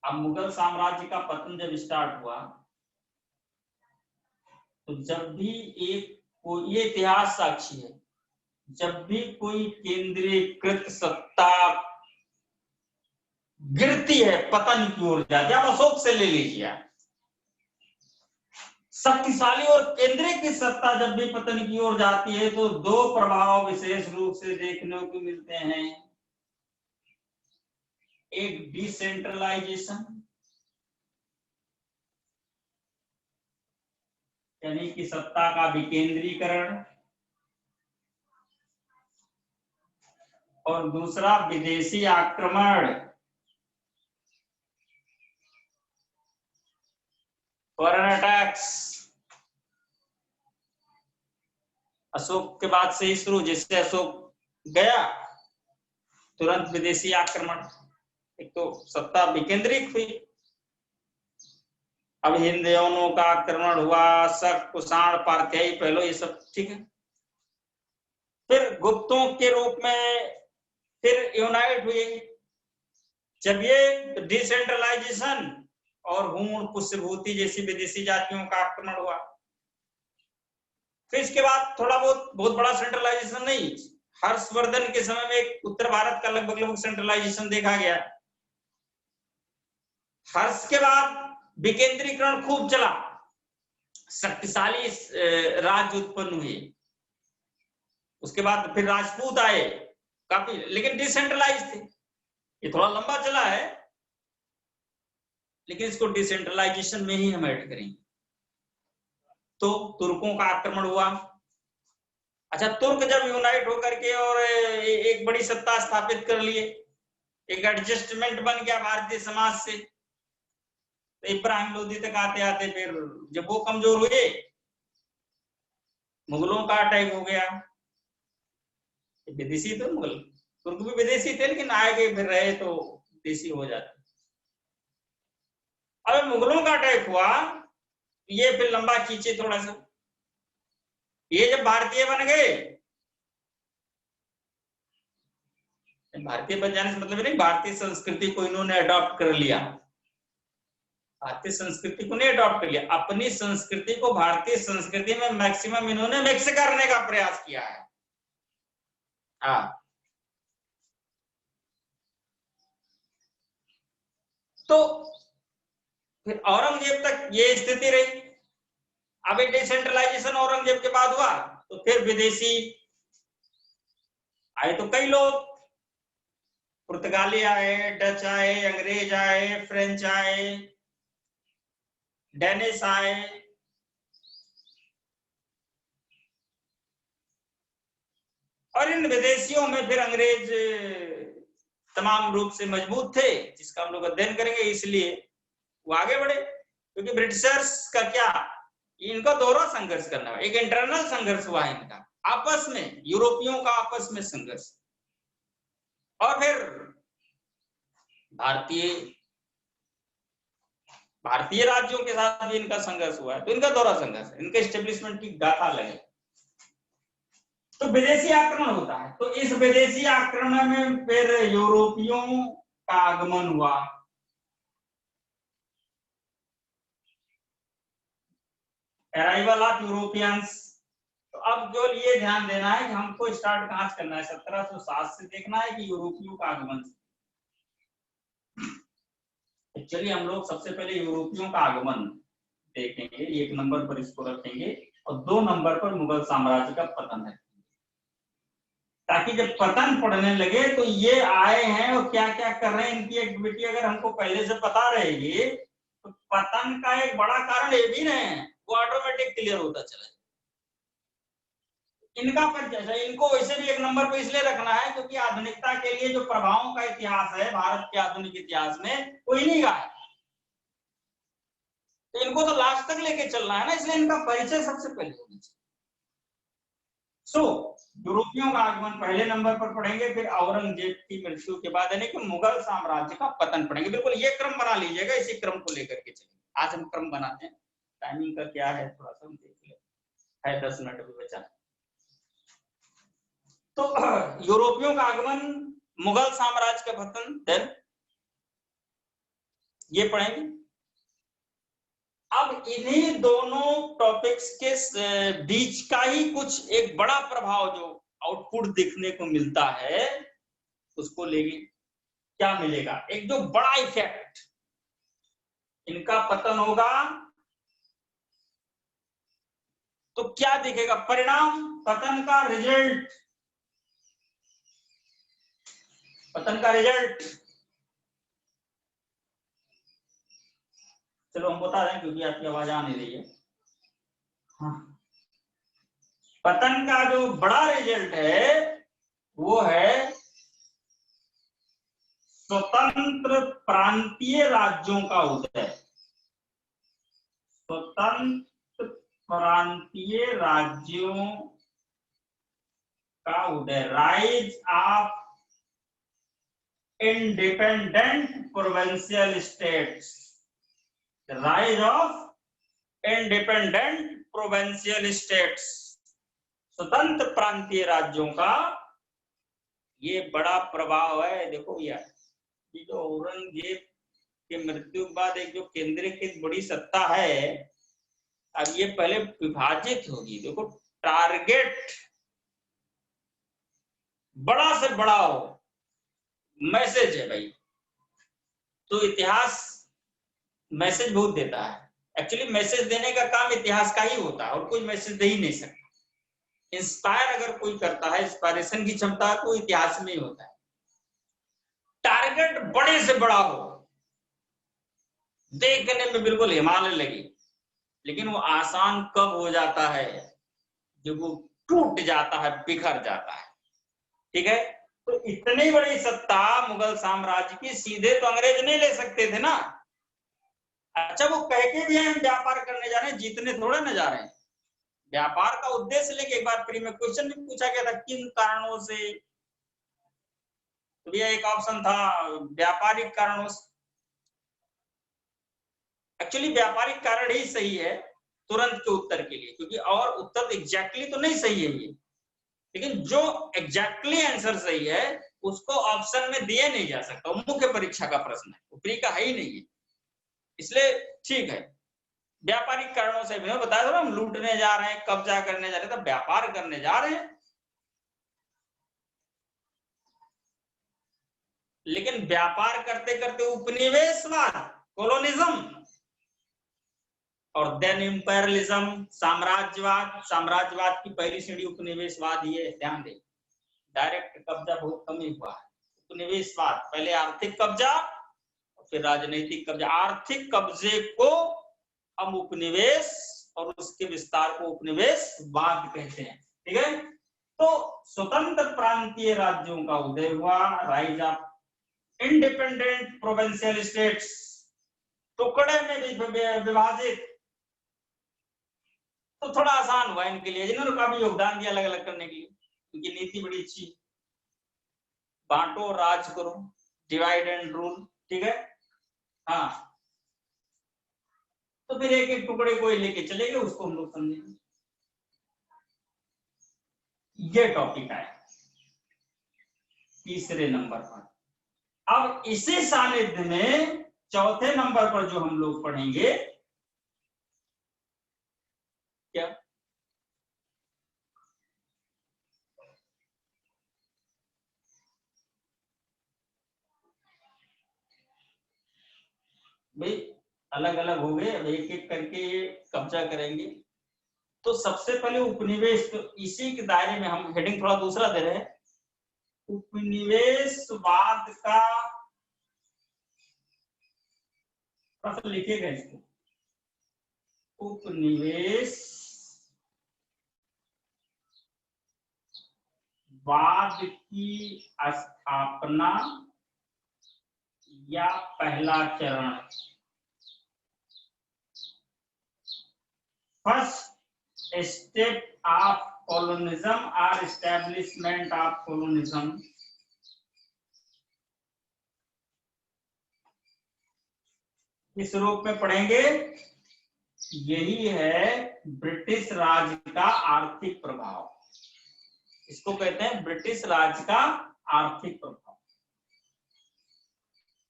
अब मुगल साम्राज्य का पतन जब स्टार्ट हुआ तो जब भी ये इतिहास साक्षी है, जब भी कोई केंद्रीकृत सत्ता गिरती है, पतन की ओर जाती है, आप अशोक से ले लीजिए, शक्तिशाली और केंद्रीकृत सत्ता जब भी पतन की ओर जाती है तो दो प्रभाव विशेष रूप से देखने को मिलते हैं। एक डिसेंट्रलाइजेशन, यानी कि सत्ता का विकेंद्रीकरण, और दूसरा विदेशी आक्रमण, फॉरेन अटैक्स। अशोक के बाद से ही शुरू, जिससे अशोक गया तुरंत विदेशी आक्रमण। एक तो सत्ता विकेंद्रित हुई, अब हिंदयनों का आक्रमण हुआ, शक, कुषाण, पार्थेय, पहलो, ये सब ठीक है। फिर गुप्तों के रूप में फिर यूनाइट हुए, जब ये डिसेंट्रलाइजेशन और हूण, पुष्यभूति जैसी विदेशी जातियों का आक्रमण हुआ। फिर इसके बाद थोड़ा बहुत बड़ा सेंट्रलाइजेशन नहीं, हर्षवर्धन के समय में एक उत्तर भारत का लगभग सेंट्रलाइजेशन देखा गया। हर्ष के बाद विकेंद्रीकरण खूब चला, शक्तिशाली राज्य उत्पन्न हुए। उसके बाद फिर राजपूत आए काफी, लेकिन डिसेंट्रलाइज थे। ये थोड़ा लंबा चला है, लेकिन इसको डिसेंट्रलाइजेशन में ही हम ऐड करेंगे। तो तुर्कों का आक्रमण हुआ। अच्छा, तुर्क जब यूनाइट होकर के और एक बड़ी सत्ता स्थापित कर लिए, एक एडजस्टमेंट बन गया भारतीय समाज से, तो इब्राहिम लोदी तक आते आते फिर जब वो कमजोर हुए, मुगलों का अटैक हो गया। विदेशी थे मुगल, तुर्क भी विदेशी थे, लेकिन आए गए फिर रहे तो देशी हो जाते। अब मुगलों का अटैक हुआ, ये फिर लंबा खींचे थोड़ा सा। ये जब भारतीय बन गए, भारतीय बन जाने से मतलब नहीं भारतीय संस्कृति को इन्होंने अडॉप्ट कर लिया, भारतीय संस्कृति को नहीं अडॉप्ट कर लिया, अपनी संस्कृति को भारतीय संस्कृति में मैक्सिमम इन्होंने मिक्स करने का प्रयास किया है। हाँ, तो फिर औरंगजेब तक ये स्थिति रही। अब डिसेंट्रलाइजेशन औरंगजेब के बाद हुआ तो फिर विदेशी आए, तो कई लोग, पुर्तगाली आए, डच आए, अंग्रेज आए, फ्रेंच आए, डेनिश आए, और इन विदेशियों में फिर अंग्रेज तमाम रूप से मजबूत थे, जिसका हम लोग अध्ययन करेंगे, इसलिए वो आगे बढ़े। क्योंकि ब्रिटिशर्स का क्या, इनका दोहरा संघर्ष करना है, एक इंटरनल संघर्ष हुआ है इनका आपस में, यूरोपियों का आपस में संघर्ष, और फिर भारतीय राज्यों के साथ भी इनका संघर्ष हुआ है। तो इनका दोहरा संघर्ष, इनके एस्टेब्लिशमेंट की गाथा लगे। तो विदेशी आक्रमण होता है, तो इस विदेशी आक्रमण में फिर यूरोपियों का आगमन हुआ। Arrival of Europeans. तो अब जो ये ध्यान देना है कि हमको स्टार्ट कहां से करना है, 1707 से देखना है कि यूरोपियों का आगमन। चलिए हम लोग सबसे पहले यूरोपियों का आगमन देखेंगे, 1 नंबर पर इसको रखेंगे और 2 नंबर पर मुगल साम्राज्य का पतन है, ताकि जब पतन पढ़ने लगे तो ये आए हैं और क्या क्या कर रहे हैं, इनकी एक्टिविटी अगर हमको पहले से पता रहेगी तो पतन का एक बड़ा कारण ये भी नहीं है, वो ऑटोमेटिक क्लियर होता चला। इनका पर इनको वैसे भी 1 नंबर पर इसलिए रखना है क्योंकि आधुनिकता के लिए जो प्रभावों का इतिहास है भारत के आधुनिक इतिहास में वो इन्हीं का है, तो इनको तो लास्ट तक लेके चलना है ना, इसलिए इनका परिचय सबसे पहले होना चाहिए। यूरोपियों का आगमन पहले नंबर पर पढ़ेंगे, फिर औरंगजेब की मृत्यु के बाद यानी कि मुगल साम्राज्य का पतन पढ़ेंगे। बिल्कुल ये क्रम बना लीजिएगा, इसी क्रम को लेकर के चलेंगे। आज हम क्रम बनाते हैं, टाइमिंग का क्या है थोड़ा सा देख ले, है 10 मिनट अभी बचा। तो यूरोपियों का आगमन, मुगल साम्राज्य का पतन, देन ये पढ़ेंगे। अब इन्हीं दोनों टॉपिक्स के बीच का ही कुछ एक बड़ा प्रभाव जो आउटपुट देखने को मिलता है उसको लेंगे, क्या मिलेगा, एक जो बड़ा इफेक्ट, इनका पतन होगा तो क्या दिखेगा परिणाम, पतन का रिजल्ट, पतन का रिजल्ट। चलो हम बता दें क्योंकि आपकी आवाज आ नहीं रही है। हाँ, पतन का जो बड़ा रिजल्ट है वो है स्वतंत्र प्रांतीय राज्यों का उदय, स्वतंत्र प्रांतीय राज्यों का उदय, rise of independent provincial states, rise of independent provincial states, स्वतंत्र प्रांतीय राज्यों का ये बड़ा प्रभाव है। देखो यार, ये जो औरंगजेब के मृत्यु के बाद एक जो केंद्रीकृत बड़ी सत्ता है, अब ये पहले विभाजित होगी। देखो टारगेट बड़ा से बड़ा हो, मैसेज है भाई, तो इतिहास मैसेज बहुत देता है। एक्चुअली मैसेज देने का काम इतिहास का ही होता है और कोई मैसेज दे ही नहीं सकता। इंस्पायर अगर कोई करता है, इंस्पायरेशन की क्षमता तो इतिहास में ही होता है। टारगेट बड़े से बड़ा हो, देखने में बिल्कुल हिमालय लगे, लेकिन वो आसान कब हो जाता है जब वो टूट जाता है, बिखर जाता है। ठीक है, तो इतनी बड़ी सत्ता मुगल साम्राज्य की सीधे तो अंग्रेज नहीं ले सकते थे ना। अच्छा वो कह के भी हम व्यापार करने जा रहे हैं, जीतने थोड़े ना जा रहे हैं। व्यापार का उद्देश्य लेके एक बार प्री में क्वेश्चन भी पूछा गया था, किन कारणों से, तो भैया एक ऑप्शन था व्यापारिक कारणों से। एक्चुअली व्यापारिक कारण ही सही है तुरंत के उत्तर के लिए, क्योंकि और उत्तर एग्जैक्टली तो नहीं सही है ये, लेकिन जो एग्जैक्टली आंसर सही है उसको ऑप्शन में दिया नहीं जा सकता, मुख्य परीक्षा का प्रश्न है, प्री का है ही नहीं है, इसलिए ठीक है। व्यापारिक कारणों से मैं बताया था, हम लूटने जा रहे हैं, कब्जा करने जा रहे हैं, तो व्यापार करने जा रहे हैं। लेकिन व्यापार करते करते उपनिवेशवाद, कोलोनिज्म, और देन इंपेरियलिज्म, साम्राज्यवाद, साम्राज्यवाद की पहली श्रेणी उपनिवेशवाद, ये ध्यान दें। डायरेक्ट कब्जा बहुत कम ही हुआ है, उपनिवेशवाद पहले आर्थिक कब्जा और फिर राजनीतिक कब्जा। आर्थिक कब्जे को हम उपनिवेश और उसके विस्तार को उपनिवेशवाद कहते हैं। ठीक है, तो स्वतंत्र प्रांतीय राज्यों का उदय हुआ, rise of independent provincial states, टुकड़े में विभाजित, तो थोड़ा आसान हुआ इनके लिए, जिन्होंने काफी योगदान दिया अलग अलग करने के लिए, क्योंकि नीति बड़ी अच्छी, बांटो राज करो, डिवाइड एंड रूल। ठीक है, हाँ, तो फिर एक एक टुकड़े को लेके चलेंगे, उसको हम लोग समझेंगे। ये टॉपिक है तीसरे नंबर पर। अब इसी सानिध्य में चौथे नंबर पर जो हम लोग पढ़ेंगे क्या, भाई अलग अलग हो गए, अब एक एक करके कब्जा करेंगे। तो सबसे पहले उपनिवेश, तो इसी के दायरे में हम हेडिंग थोड़ा दूसरा दे रहे हैं, उपनिवेशवाद का, थोड़ा लिखिएगा इसको, उपनिवेशवाद की स्थापना या पहला चरण। फर्स्ट स्टेप ऑफ कॉलोनिज्म और एस्टेब्लिशमेंट ऑफ कॉलोनिज्म। किस रूप में पढ़ेंगे? यही है ब्रिटिश राज का आर्थिक प्रभाव, इसको कहते हैं ब्रिटिश राज का आर्थिक प्रभाव।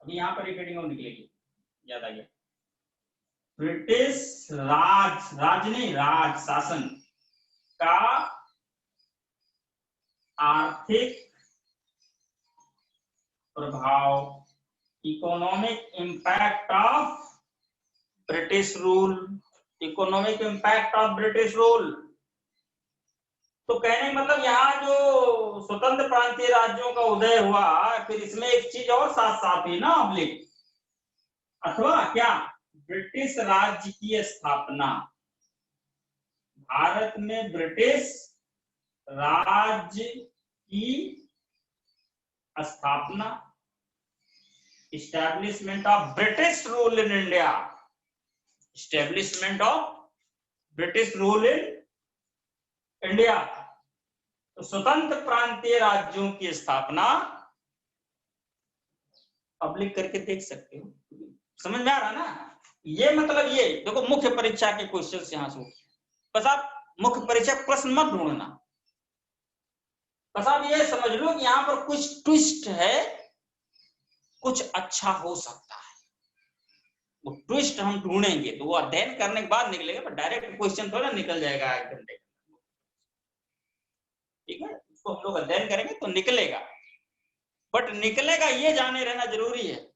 अभी यहां पर एक हेडिंग और निकलेगी, याद आ गया, ब्रिटिश राज, राज नहीं, राज शासन का आर्थिक प्रभाव, economic impact of British rule, economic impact of British rule. तो कहने मतलब यहाँ जो स्वतंत्र प्रांतीय राज्यों का उदय हुआ, फिर इसमें एक चीज और साथ साथ ही ना ऑब्लिक, अथवा क्या, ब्रिटिश राज्य की स्थापना, भारत में ब्रिटिश राज्य की स्थापना, establishment of British rule in India, establishment of British rule in India. तो स्वतंत्र प्रांतीय राज्यों की स्थापना, पब्लिक करके देख सकते हो, समझ में आ रहा ना? ये मतलब ये देखो, मुख्य परीक्षा के क्वेश्चंस यहां से, बस आप मुख्य परीक्षा प्रश्न मत ढूंढना, बस आप ये समझ लो कि यहाँ पर कुछ ट्विस्ट है, कुछ अच्छा हो सकता है, वो ट्विस्ट हम ढूंढेंगे, तो वो अध्ययन करने के बाद निकलेगा, पर डायरेक्ट क्वेश्चन थोड़ा निकल जाएगा एक घंटे, ठीक है? उसको हम लोग अध्ययन करेंगे तो निकलेगा, बट निकलेगा ये जाने रहना जरूरी है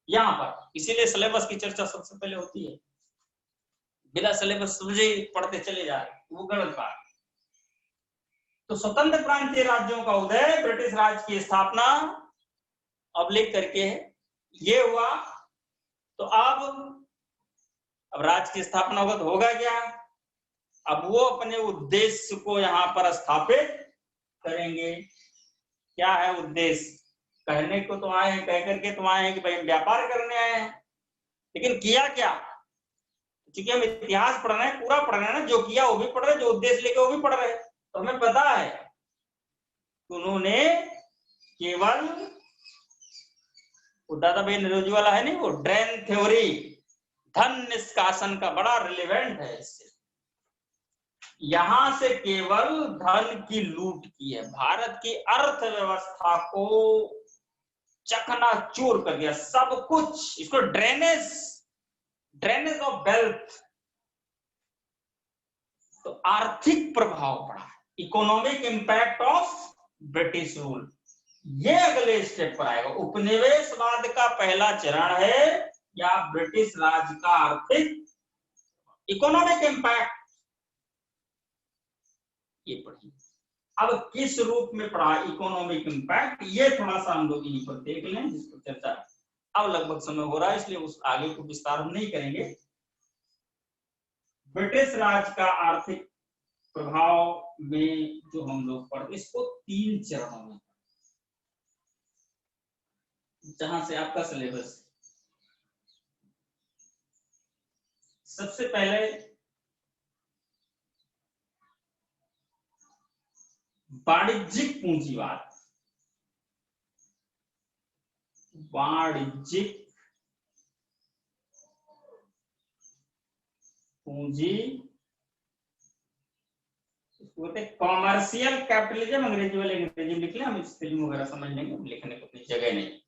यहाँ पर, इसीलिए सिलेबस की चर्चा सबसे पहले होती है। बिना सिलेबस समझे पढ़ते चले जा रहे, वो गलत बात। तो स्वतंत्र प्रांतीय राज्यों का उदय, ब्रिटिश राज की स्थापना, अवलेख करके है, ये हुआ। तो अब राज्य की स्थापना होगा तो होगा क्या? अब वो अपने उद्देश्य को यहाँ पर स्थापित करेंगे। क्या है उद्देश्य? कहने को तो आए हैं, कह करके तो आए हैं कि भाई व्यापार करने आए हैं, लेकिन किया क्या? क्योंकि हम इतिहास पढ़ रहे हैं, पूरा पढ़ रहे हैं ना, जो किया वो भी पढ़ रहे, जो उद्देश्य लेके वो भी पढ़ रहे, तो हमें पता है उन्होंने केवल, दादा भाई निरोजी वाला है नहीं, वो ड्रेन थ्योरी, धन निष्कासन का बड़ा रिलेवेंट है इससे, यहां से केवल धन की लूट की है, भारत की अर्थव्यवस्था को चकनाचूर कर दिया, सब कुछ, इसको ड्रेनेज ऑफ वेल्थ। तो आर्थिक प्रभाव पड़ा, economic impact of British rule, ये अगले स्टेप पर आएगा। उपनिवेशवाद का पहला चरण है या ब्रिटिश राज का आर्थिक, इकोनॉमिक इंपैक्ट, ये पढ़िए। अब किस रूप में पढ़ा इकोनॉमिक इंपैक्ट, ये थोड़ा सा हम लोग यहीं पर देख लें, जिस पर चर्चा अब लगभग समय हो रहा है, इसलिए उस आगे को विस्तार हम नहीं करेंगे। ब्रिटिश राज का आर्थिक प्रभाव में जो हम लोग पढ़ते, इसको 3 चरणों में, जहां से आपका सिलेबस, सबसे पहले वाणिज्यिक पूंजीवाद, वाणिज्यिक पूंजी, कॉमर्शियल कैपिटलिज्म, अंग्रेजी वाले अंग्रेजी लिख लें, हम स्पेलिंग वगैरह समझ लेंगे, लिखने को अपनी जगह नहीं।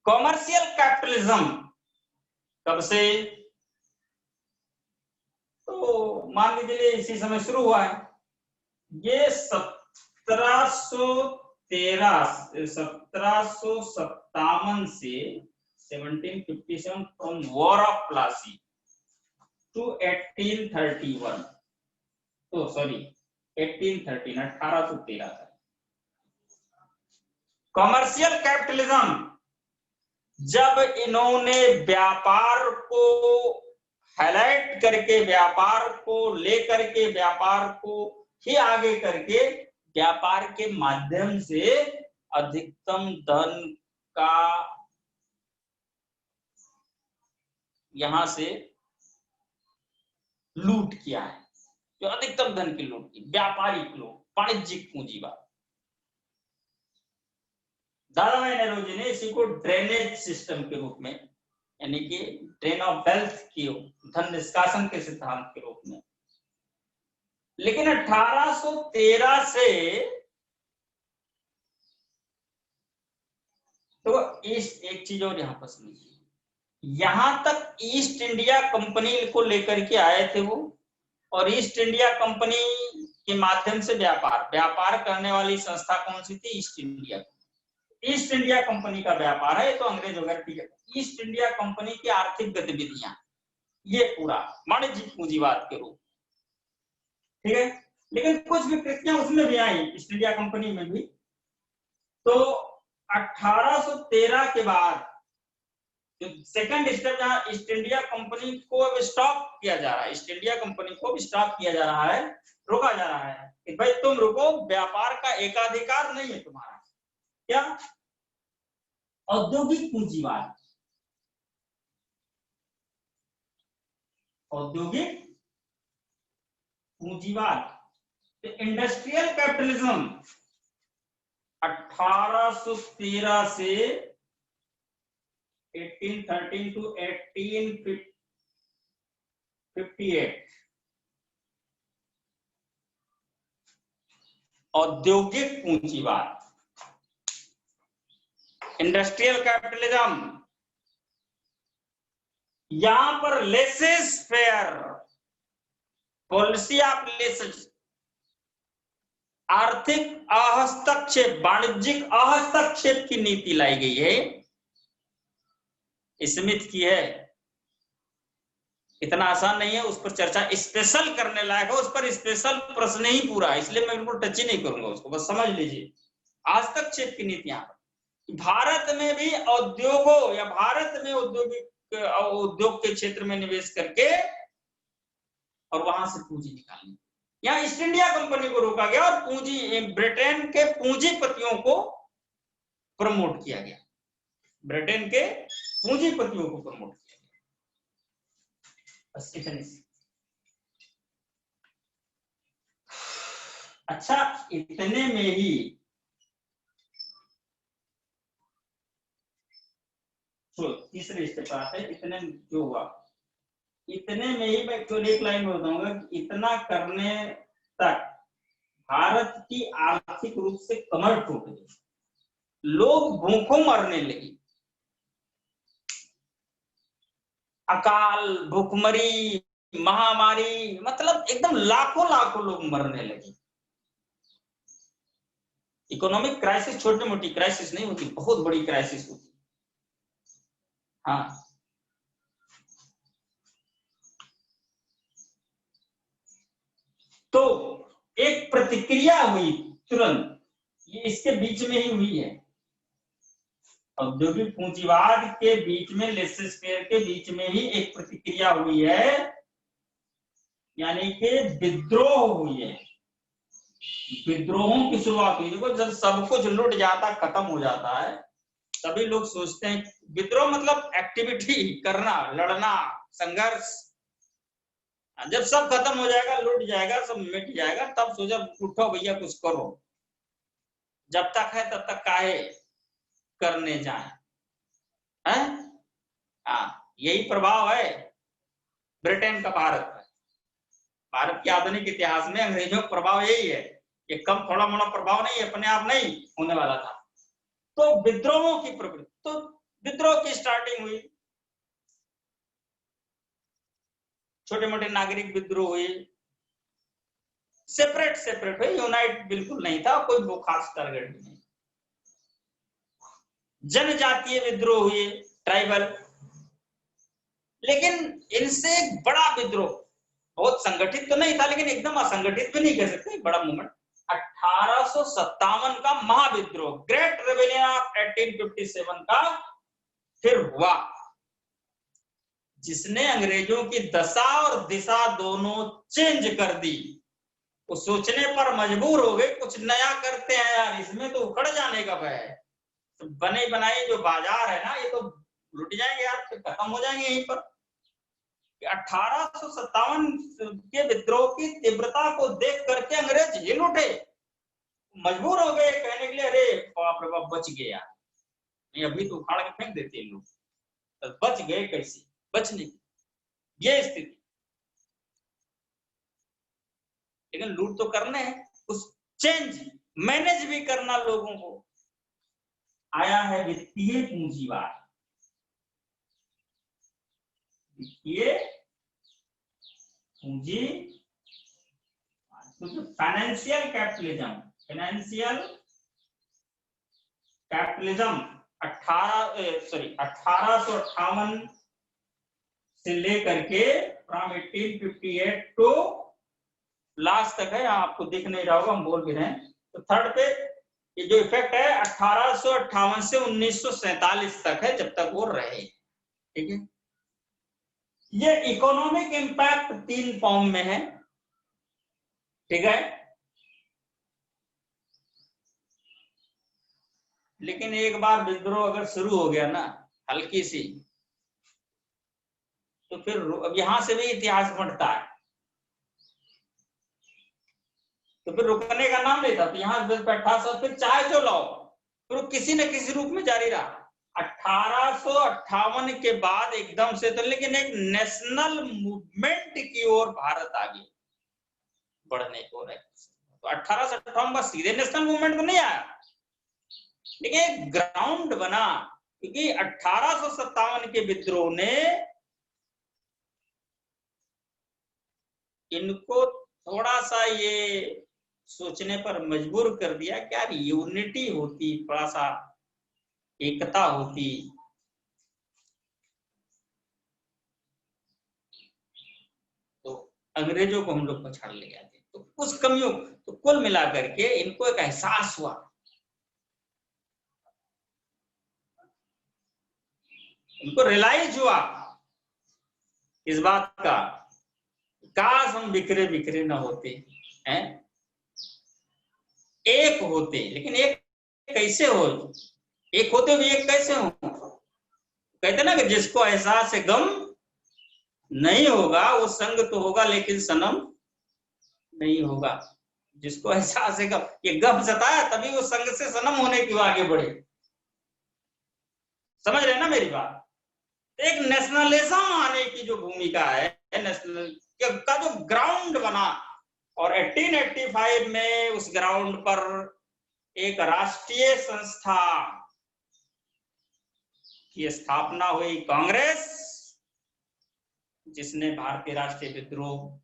कॉमर्शियल कैपिटलिज्म कब से? तो मान लीजिए इसी समय शुरू हुआ है, ये 1757 से 1757 from War of Plassey to 1831, तो सॉरी 1813 1813 तक। कमर्शियल कैपिटलिज्म, जब इन्होंने व्यापार को हाईलाइट करके, व्यापार को लेकर के, व्यापार को ही आगे करके, व्यापार के माध्यम से अधिकतम धन का यहां से लूट किया है, जो अधिकतम धन की लूट की, व्यापारिक लोग, वाणिज्यिक पूंजीवाद। दादाभाई नौरोजी ने इसी को ड्रेनेज सिस्टम के रूप में, यानी कि ड्रेन ऑफ वेल्थ की, धन निष्कासन के सिद्धांत के रूप में। लेकिन 1813 से तो एक चीज और यहां पर समझिए, यहां तक ईस्ट इंडिया कंपनी को लेकर के आए थे वो, और ईस्ट इंडिया कंपनी के माध्यम से व्यापार करने वाली संस्था कौन सी थी? East India. East India company का व्यापार है तो अंग्रेज वगैरह, ठीक है। ईस्ट इंडिया कंपनी की आर्थिक गतिविधियां, ये पूरा वाणिज्यिक पूंजीवाद के रूप, ठीक है। लेकिन कुछ विकृतियां उसमें भी आई, ईस्ट इंडिया कंपनी में भी। तो 1813 के बाद जो सेकंड स्टेप, जहां ईस्ट इंडिया कंपनी को अब स्टॉप किया जा रहा है, ईस्ट इंडिया कंपनी को भी स्टॉप किया जा रहा है, रोका जा रहा है कि भाई तुम रुको, व्यापार का एकाधिकार नहीं है तुम्हारा। क्या? औद्योगिक पूंजीवाद, औद्योगिक पूंजीवाद, इंडस्ट्रियल कैपिटलिज्म 1813 से 1813 टू 1858 औद्योगिक पूंजीवाद, इंडस्ट्रियल कैपिटलिज्म। यहां पर laces fair policy of laces, आर्थिक अहस्तक्षेप, वाणिज्यिक अहस्तक्षेप की नीति लाई गई है। स्मिथ की है, इतना आसान नहीं है, उस पर चर्चा स्पेशल करने लायक है, उस पर स्पेशल प्रश्न ही पूरा है, इसलिए मैं बिल्कुल टच ही नहीं करूंगा उसको, बस समझ लीजिए। हस्तक्षेप की नीतियां, भारत में भी उद्योगों या भारत में उद्योग के क्षेत्र में निवेश करके और वहां से पूंजी निकालनी। यहाँ ईस्ट इंडिया कंपनी को रोका गया और ब्रिटेन के पूंजीपतियों को प्रमोट किया गया, ब्रिटेन के पूंजीपतियों को प्रमोट किया गया। बस इतनी सी। अच्छा, इतने में ही तीसरे स्टेप आते हैं। इतने जो हुआ, इतने में ही मैं केवल एक लाइन में बताऊंगा कि इतना करने तक भारत की आर्थिक रूप से कमर टूट गई, लोग भूखों मरने लगे, अकाल, भूखमरी, महामारी, मतलब एकदम लाखों लाखों लोग मरने लगे। इकोनॉमिक क्राइसिस छोटी मोटी क्राइसिस नहीं होती, बहुत बड़ी क्राइसिस होती। हाँ, तो एक प्रतिक्रिया हुई तुरंत, ये इसके बीच में ही हुई है, औद्योगिक पूंजीवाद के बीच में, लेसेस फेयर के बीच में ही एक प्रतिक्रिया हुई है, यानी कि विद्रोह हुई है। विद्रोहों की शुरुआत हुई। देखो, जब सब कुछ लुट जाता, खत्म हो जाता है, तभी लोग सोचते हैं, विद्रोह मतलब एक्टिविटी करना, लड़ना, संघर्ष। जब सब खत्म हो जाएगा, लूट जाएगा, सब मिट जाएगा, तब सोचा उठो भैया कुछ करो, जब तक है तब तक काहे करने जाए, हैं? हाँ, यही प्रभाव है ब्रिटेन का भारत पर। भारत के आधुनिक इतिहास में अंग्रेजों का प्रभाव यही है, ये कम थोड़ा मोड़ा प्रभाव नहीं, अपने आप नहीं होने वाला था। तो विद्रोहों की प्रवृत्ति, तो विद्रोह की स्टार्टिंग हुई, छोटे मोटे नागरिक विद्रोह हुए, सेपरेट सेपरेट हुए, यूनाइट बिल्कुल नहीं था, कोई वो खास टारगेट नहीं। जनजातीय विद्रोह हुए, ट्राइबल। लेकिन इनसे एक बड़ा विद्रोह, बहुत संगठित तो नहीं था लेकिन एकदम असंगठित भी नहीं कह सकते, बड़ा मूवमेंट, 1857 का महाविद्रोह, ग्रेट रेबेलियन ऑफ 1857 का फिर हुआ, जिसने अंग्रेजों की दशा और दिशा दोनों चेंज कर दी। वो सोचने पर मजबूर हो गए कुछ नया करते हैं यार, इसमें तो उखड़ जाने का भय है, तो बने बनाए जो बाजार है ना ये तो लुट जाएंगे यार, फिर खत्म हो जाएंगे यहीं पर। 1857 के विद्रोह की तीव्रता को देख करके अंग्रेज हिल उठे, मजबूर हो गए कहने के लिए अरे बाप रे बाप बच गए यार, नहीं अभी तो उखाड़ के फेंक देते हैं लोग, तो बच गए कैसे, बचने की ये स्थिति। लेकिन लूट तो करने हैं, उस चेंज मैनेज भी करना लोगों को। आया है वित्तीय पूंजीवाद, वित्तीय पूंजी, फाइनेंशियल कैपिटलिज्म, फाइनेंशियल कैपिटलिज्म 1858 से लेकर के फ्रॉम 1858 टू लास्ट तक है, आपको दिख नहीं रहा होगा हम बोल भी रहे हैं। तो थर्ड पे ये जो इफेक्ट है 1858 से 1947 तक है, जब तक वो रहे, ठीक है। ये इकोनॉमिक इंपैक्ट 3 फॉर्म में है, ठीक है। लेकिन एक बार विद्रोह अगर शुरू हो गया ना हल्की सी, तो फिर अब यहां से भी इतिहास बढ़ता है, तो फिर रुकने का नाम नहीं था। तो यहाँ बैठा सब फिर चाहे जो लाओ, फिर वो किसी न किसी रूप में जारी रहा। 1858 के बाद एकदम से तो, लेकिन एक नेशनल मूवमेंट की ओर भारत आगे बढ़ने को रहे। तो 1858 में सीधे नेशनल मूवमेंट तो नहीं आया, लेकिन एक ग्राउंड बना, क्योंकि 1857 के विद्रोह ने इनको थोड़ा सा ये सोचने पर मजबूर कर दिया कि यार यूनिटी होती, थोड़ा सा एकता होती, तो अंग्रेजों को हम लोग पछाड़ ले जाते। तो उस कमियों, तो कुल मिलाकर के इनको एक एहसास हुआ, इनको रियलाइज हुआ इस बात का, काश हम बिखरे बिखरे ना होते हैं, एक होते। लेकिन एक कैसे हो, एक होते हुए एक कैसे हो? कहते ना कि जिसको एहसास है गम नहीं होगा वो संग तो होगा लेकिन सनम नहीं होगा। जिसको एहसास है गम, ये गम सताया तभी वो संग से सनम होने की आगे बढ़े। समझ रहे ना मेरी बात? एक नेशनलिज्म आने की जो भूमिका है, नेशनल का जो ग्राउंड बना, और 1885 में उस ग्राउंड पर एक राष्ट्रीय संस्था की स्थापना हुई, कांग्रेस, जिसने भारतीय राष्ट्रीय विद्रोह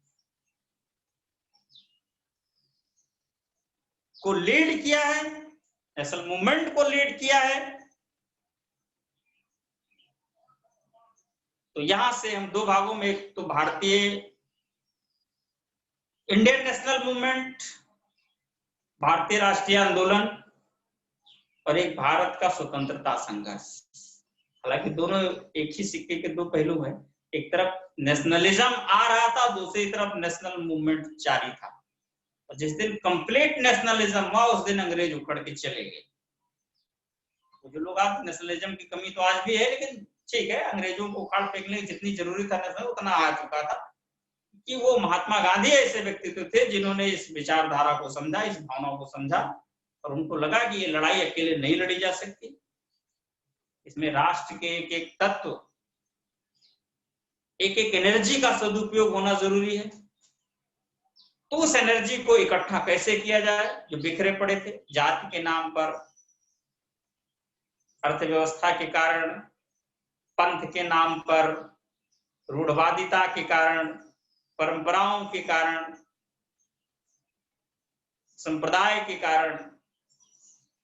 को लीड किया है, नेशनल मूवमेंट को लीड किया है। तो यहां से हम दो भागों में, एक तो भारतीय इंडियन नेशनल मूवमेंट, भारतीय राष्ट्रीय आंदोलन, और एक भारत का स्वतंत्रता संघर्ष। हालांकि दोनों एक ही सिक्के के दो पहलू हैं, एक तरफ नेशनलिज्म आ रहा था, दूसरी तरफ नेशनल मूवमेंट जारी था। और जिस दिन कंप्लीट नेशनलिज्म हुआ उस दिन अंग्रेज उखड़ के चले गए। तो जो लोग आज नेशनलिज्म की कमी तो आज भी है, लेकिन ठीक है, अंग्रेजों को उखाड़ फेंकने की जितनी जरूरी था नेशनल उतना आ चुका था, कि वो महात्मा गांधी ऐसे व्यक्तित्व थे जिन्होंने इस विचारधारा को समझा, इस भावना को समझा, और उनको लगा कि ये लड़ाई अकेले नहीं लड़ी जा सकती, इसमें राष्ट्र के एक एक तत्व, एक एक एनर्जी का सदुपयोग होना जरूरी है। तो उस एनर्जी को इकट्ठा कैसे किया जाए, जो बिखरे पड़े थे जाति के नाम पर, अर्थव्यवस्था के कारण, पंथ के नाम पर, रूढ़वादिता के कारण, परंपराओं के कारण, संप्रदाय के कारण,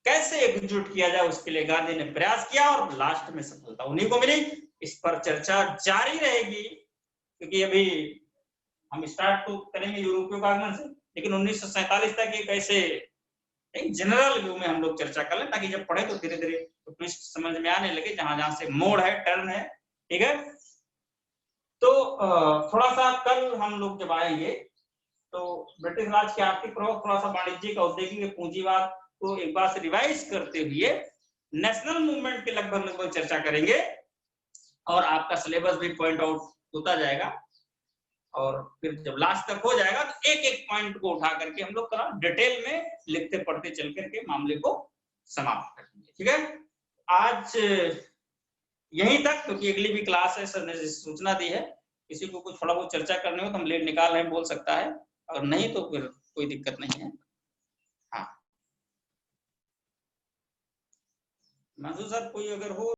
कैसे एकजुट किया जाए उसके लिए गांधी ने प्रयास किया और लास्ट में सफलता उन्हीं को मिली। इस पर चर्चा जारी रहेगी, क्योंकि अभी हम स्टार्ट तो करेंगे यूरोपीय का आगमन से, लेकिन 1947 तक एक ऐसे एक जनरल व्यू में हम लोग चर्चा कर लें, ताकि जब पढ़े तो धीरे धीरे ट्विस्ट समझ में आने लगे, जहां जहां से मोड़ है, टर्न है। ठीक है, तो थोड़ा सा कल हम लोग जब आएंगे तो ब्रिटिश राज के आर्थिक प्रभाव, थोड़ा सा वाणिज्यिक औद्योगिक पूंजीवाद को एक बार से रिवाइज करते हुए नेशनल मूवमेंट के लगभग चर्चा करेंगे, और आपका सिलेबस भी पॉइंट आउट होता जाएगा। और फिर जब लास्ट तक हो जाएगा तो एक एक पॉइंट को उठा करके हम लोग थोड़ा डिटेल में लिखते पढ़ते चल करके मामले को समाप्त करेंगे। ठीक है, आज यहीं तक, क्योंकि अगली भी क्लास है, सर ने सूचना दी है। किसी को कुछ थोड़ा बहुत चर्चा करनी हो तो हम लेट निकाल रहे हैं, बोल सकता है, और नहीं तो फिर कोई दिक्कत नहीं है। हाँ, मानसू सर कोई अगर हो